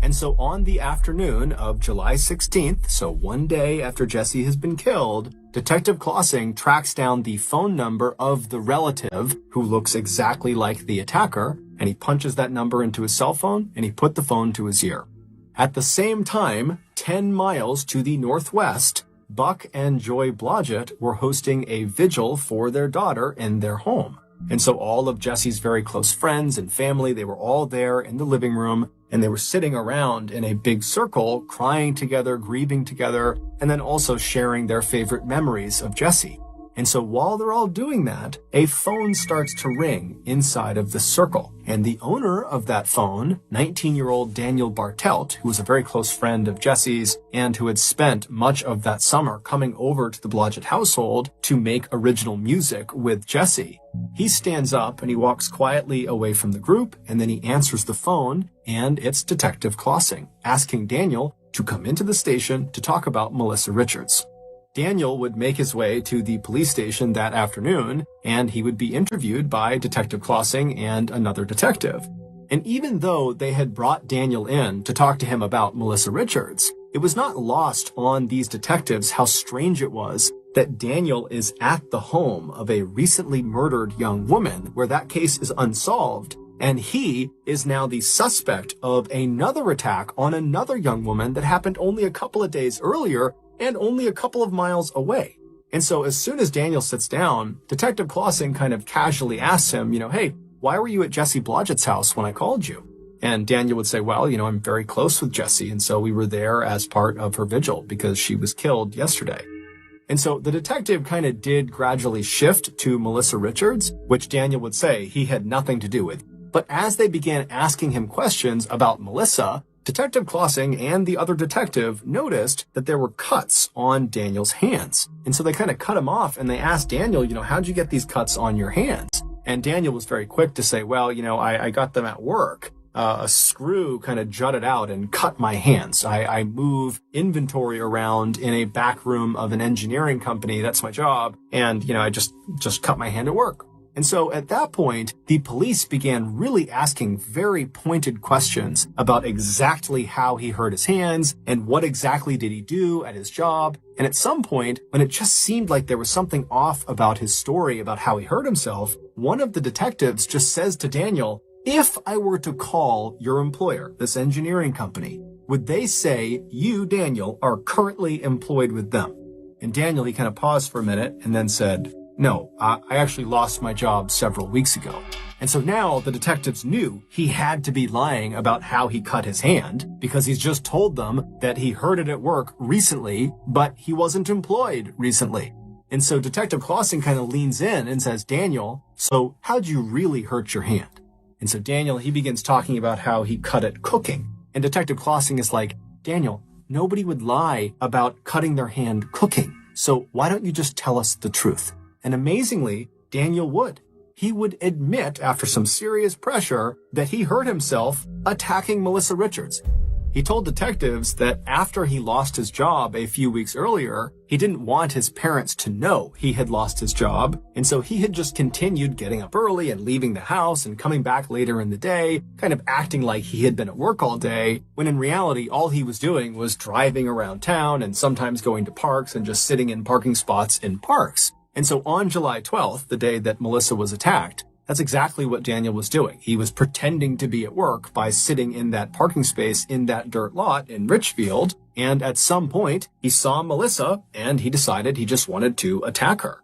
And so on the afternoon of July 16th, so one day after Jesse has been killed, Detective Klossing tracks down the phone number of the relative who looks exactly like the attacker, and he punches that number into his cell phone, and he put the phone to his ear. At the same time, 10 miles to the northwest, Buck and Joy Blodgett were hosting a vigil for their daughter in their home. And so all of Jesse's very close friends and family, they were all there in the living room, and they were sitting around in a big circle, crying together, grieving together, and then also sharing their favorite memories of Jesse. And so while they're all doing that, a phone starts to ring inside of the circle. And the owner of that phone, 19-year-old Daniel Bartelt, who was a very close friend of Jesse's and who had spent much of that summer coming over to the Blodgett household to make original music with Jesse, he stands up and he walks quietly away from the group, and then he answers the phone, and it's Detective Klossing asking Daniel to come into the station to talk about Melissa Richards. Daniel would make his way to the police station that afternoon, and he would be interviewed by Detective Klossing and another detective. And even though they had brought Daniel in to talk to him about Melissa Richards, it was not lost on these detectives how strange it was that Daniel is at the home of a recently murdered young woman where that case is unsolved, And he is now the suspect of another attack on another young woman that happened only a couple of days earlier and only a couple of miles away. And so as soon as Daniel sits down, Detective Clausing kind of casually asks him, hey, why were you at Jesse Blodgett's house when I called you? And Daniel would say, well, I'm very close with Jessie, and so we were there as part of her vigil because she was killed yesterday. And so the detective kind of did gradually shift to Melissa Richards, which Daniel would say he had nothing to do with. But as they began asking him questions about Melissa, Detective Clausing and the other detective noticed that there were cuts on Daniel's hands. And so they kind of cut him off and they asked Daniel, how'd you get these cuts on your hands? And Daniel was very quick to say, well, I got them at work. A screw kind of jutted out and cut my hands. I move inventory around in a back room of an engineering company. That's my job. And, I just cut my hand at work. And so at that point, the police began really asking very pointed questions about exactly how he hurt his hands and what exactly did he do at his job. And at some point, when it just seemed like there was something off about his story about how he hurt himself, one of the detectives just says to Daniel, if I were to call your employer, this engineering company, would they say you, Daniel, are currently employed with them? And Daniel, he kind of paused for a minute and then said, no, I actually lost my job several weeks ago. And so now the detectives knew he had to be lying about how he cut his hand because he's just told them that he hurt it at work recently, but he wasn't employed recently. And so Detective Clausing kind of leans in and says, Daniel, so how'd you really hurt your hand? And so Daniel, he begins talking about how he cut it cooking. And Detective Clausing is like, Daniel, nobody would lie about cutting their hand cooking. So why don't you just tell us the truth? And amazingly, Daniel would. He would admit after some serious pressure that he hurt himself attacking Melissa Richards. He told detectives that after he lost his job a few weeks earlier, he didn't want his parents to know he had lost his job. And so he had just continued getting up early and leaving the house and coming back later in the day, kind of acting like he had been at work all day, when in reality, all he was doing was driving around town and sometimes going to parks and just sitting in parking spots in parks. And so on July 12th, the day that Melissa was attacked, that's exactly what Daniel was doing. He was pretending to be at work by sitting in that parking space in that dirt lot in Richfield. And at some point, he saw Melissa and he decided he just wanted to attack her.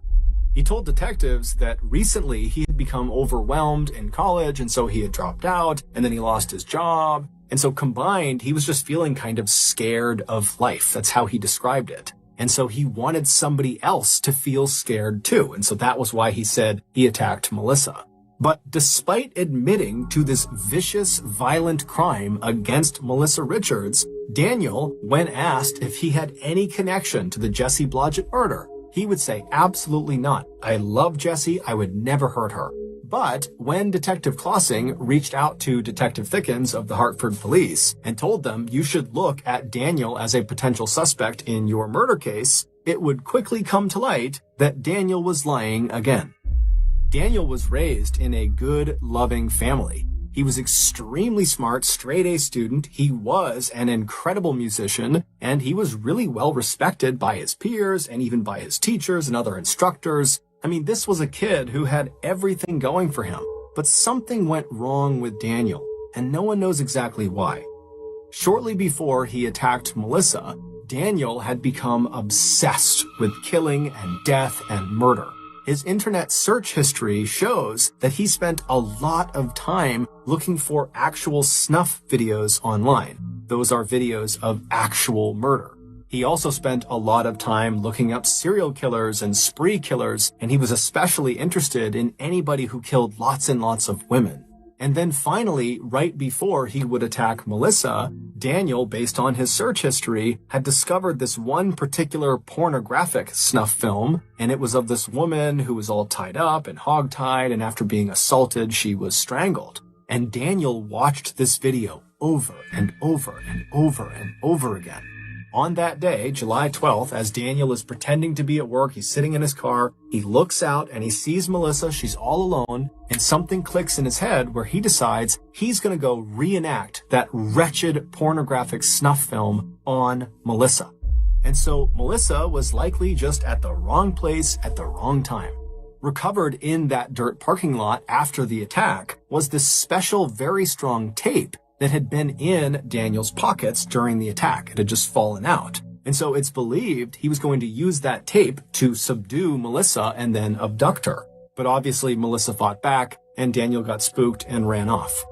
He told detectives that recently he had become overwhelmed in college and so he had dropped out and then he lost his job. And so combined, he was just feeling kind of scared of life. That's how he described it. And so he wanted somebody else to feel scared too. And so that was why he said he attacked Melissa. But despite admitting to this vicious, violent crime against Melissa Richards, Daniel, when asked if he had any connection to the Jesse Blodgett murder, he would say, absolutely not. I love Jessie. I would never hurt her. But when Detective Clausing reached out to Detective Thickens of the Hartford Police and told them you should look at Daniel as a potential suspect in your murder case, it would quickly come to light that Daniel was lying again. Daniel was raised in a good, loving family. He was extremely smart, straight-A student. He was an incredible musician, and he was really well respected by his peers and even by his teachers and other instructors. I mean, this was a kid who had everything going for him, but something went wrong with Daniel, and no one knows exactly why. Shortly before he attacked Melissa, Daniel had become obsessed with killing and death and murder. His internet search history shows that he spent a lot of time looking for actual snuff videos online. Those are videos of actual murder. He also spent a lot of time looking up serial killers and spree killers, and he was especially interested in anybody who killed lots and lots of women. And then finally, right before he would attack Melissa, Daniel, based on his search history, had discovered this one particular pornographic snuff film, and it was of this woman who was all tied up and hogtied, and after being assaulted, she was strangled. And Daniel watched this video over and over and over and over again. On that day, July 12th, as Daniel is pretending to be at work, he's sitting in his car, he looks out and he sees Melissa, she's all alone, and something clicks in his head where he decides he's going to go reenact that wretched pornographic snuff film on Melissa. And so Melissa was likely just at the wrong place at the wrong time. Recovered in that dirt parking lot after the attack was this special, very strong tape that had been in Daniel's pockets during the attack. It had just fallen out. And so it's believed he was going to use that tape to subdue Melissa and then abduct her. But obviously Melissa fought back and Daniel got spooked and ran off.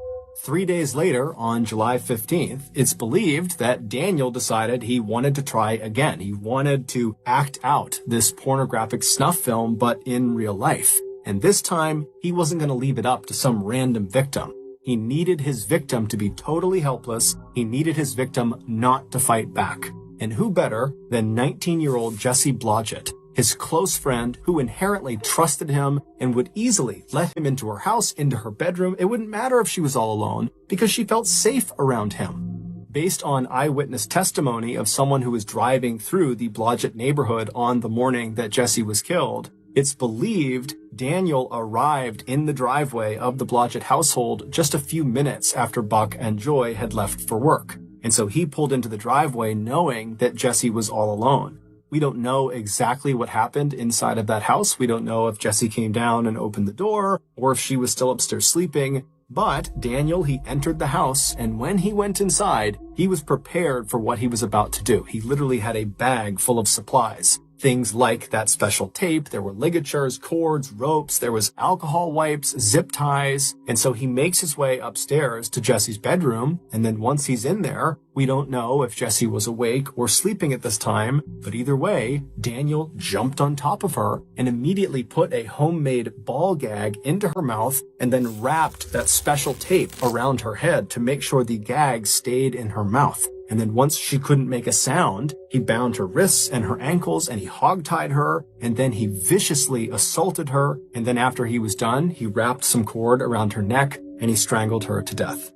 3 days later, on July 15th, it's believed that Daniel decided he wanted to try again. He wanted to act out this pornographic snuff film, but in real life. And this time, he wasn't going to leave it up to some random victim. He needed his victim to be totally helpless. He needed his victim not to fight back. And who better than 19-year-old Jessie Blodgett, his close friend who inherently trusted him and would easily let him into her house, into her bedroom. It wouldn't matter if she was all alone because she felt safe around him. Based on eyewitness testimony of someone who was driving through the Blodgett neighborhood on the morning that Jessie was killed, it's believed Daniel arrived in the driveway of the Blodgett household just a few minutes after Buck and Joy had left for work. And so he pulled into the driveway knowing that Jessie was all alone. We don't know exactly what happened inside of that house. We don't know if Jessie came down and opened the door or if she was still upstairs sleeping. But Daniel, he entered the house, and when he went inside, he was prepared for what he was about to do. He literally had a bag full of supplies. Things like that special tape, there were ligatures, cords, ropes, there was alcohol wipes, zip ties. And so he makes his way upstairs to Jessie's bedroom. And then once he's in there, we don't know if Jessie was awake or sleeping at this time. But either way, Daniel jumped on top of her and immediately put a homemade ball gag into her mouth and then wrapped that special tape around her head to make sure the gag stayed in her mouth. And then once she couldn't make a sound, he bound her wrists and her ankles and he hogtied her, and then he viciously assaulted her. And then after he was done, he wrapped some cord around her neck and he strangled her to death.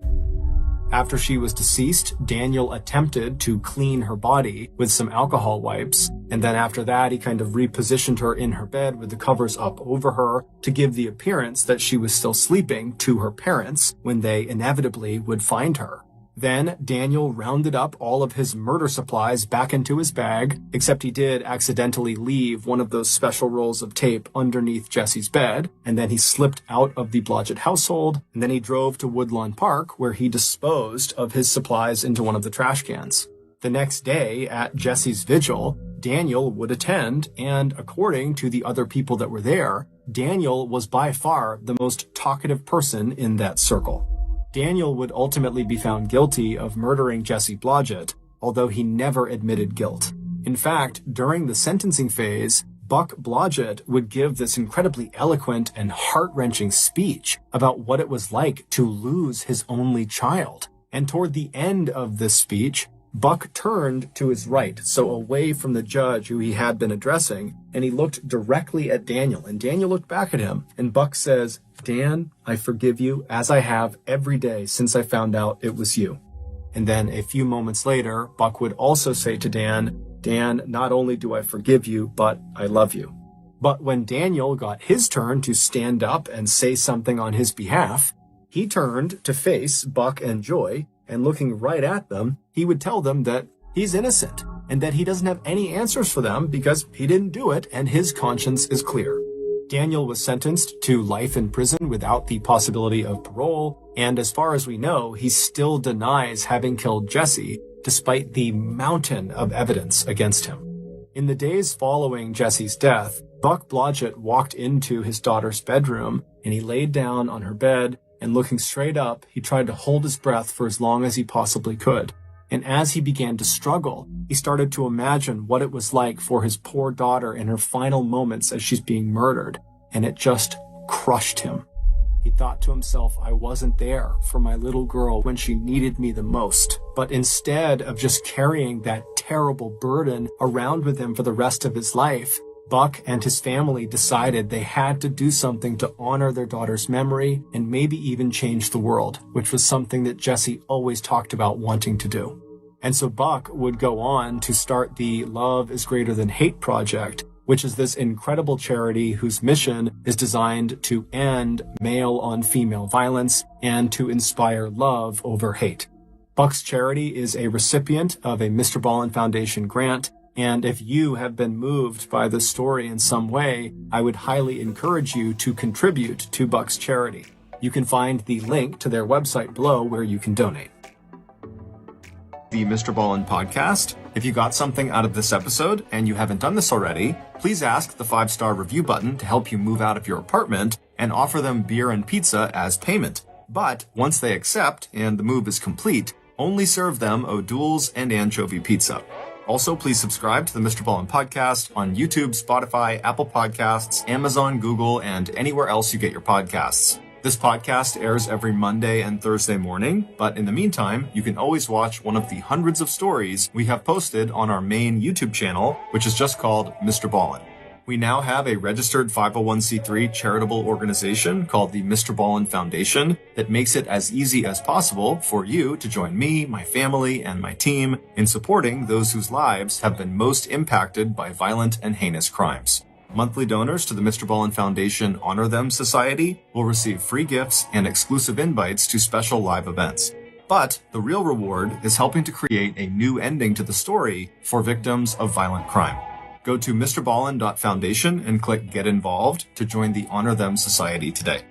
After she was deceased, Daniel attempted to clean her body with some alcohol wipes. And then after that, he kind of repositioned her in her bed with the covers up over her to give the appearance that she was still sleeping to her parents when they inevitably would find her. Then Daniel rounded up all of his murder supplies back into his bag, except he did accidentally leave one of those special rolls of tape underneath Jessie's bed, and then he slipped out of the Blodgett household, and then he drove to Woodlawn Park, where he disposed of his supplies into one of the trash cans. The next day, at Jessie's vigil, Daniel would attend, and according to the other people that were there, Daniel was by far the most talkative person in that circle. Daniel would ultimately be found guilty of murdering Jessie Blodgett, although he never admitted guilt. In fact, during the sentencing phase, Buck Blodgett would give this incredibly eloquent and heart-wrenching speech about what it was like to lose his only child. And toward the end of this speech, Buck turned to his right, so away from the judge who he had been addressing, and he looked directly at Daniel, and Daniel looked back at him, and Buck says, "Dan, I forgive you as I have every day since I found out it was you." And then a few moments later, Buck would also say to Dan, "Dan, not only do I forgive you, but I love you." But when Daniel got his turn to stand up and say something on his behalf, he turned to face Buck and Joy, and looking right at them, he would tell them that he's innocent and that he doesn't have any answers for them because he didn't do it and his conscience is clear. Daniel was sentenced to life in prison without the possibility of parole, and as far as we know, he still denies having killed Jessie, despite the mountain of evidence against him. In the days following Jessie's death, Buck Blodgett walked into his daughter's bedroom, and he laid down on her bed, and looking straight up, he tried to hold his breath for as long as he possibly could. And as he began to struggle, he started to imagine what it was like for his poor daughter in her final moments as she's being murdered, and it just crushed him. He thought to himself, I wasn't there for my little girl when she needed me the most. But instead of just carrying that terrible burden around with him for the rest of his life, Buck and his family decided they had to do something to honor their daughter's memory and maybe even change the world, which was something that Jessie always talked about wanting to do. And so Buck would go on to start the Love is Greater Than Hate project, which is this incredible charity whose mission is designed to end male-on-female violence and to inspire love over hate. Buck's charity is a recipient of a MrBallen Foundation grant, And if you have been moved by this story in some way, I would highly encourage you to contribute to Buck's charity. You can find the link to their website below where you can donate. The MrBallen podcast. If you got something out of this episode and you haven't done this already, please ask the 5-star review button to help you move out of your apartment and offer them beer and pizza as payment. But once they accept and the move is complete, only serve them O'Doul's and anchovy pizza. Also, please subscribe to the MrBallen podcast on YouTube, Spotify, Apple Podcasts, Amazon, Google, and anywhere else you get your podcasts. This podcast airs every Monday and Thursday morning, but in the meantime, you can always watch one of the hundreds of stories we have posted on our main YouTube channel, which is just called MrBallen. We now have a registered 501c3 charitable organization called the MrBallen Foundation that makes it as easy as possible for you to join me, my family, and my team in supporting those whose lives have been most impacted by violent and heinous crimes. Monthly donors to the MrBallen Foundation Honor Them Society will receive free gifts and exclusive invites to special live events. But the real reward is helping to create a new ending to the story for victims of violent crime. Go to MrBallen.Foundation and click Get Involved to join the Honor Them Society today.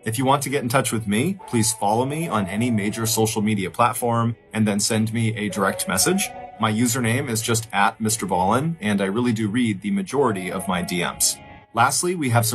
If you want to get in touch with me, please follow me on any major social media platform and then send me a direct message. My username is just @MrBallen, and I really do read the majority of my DMs. Lastly, we have some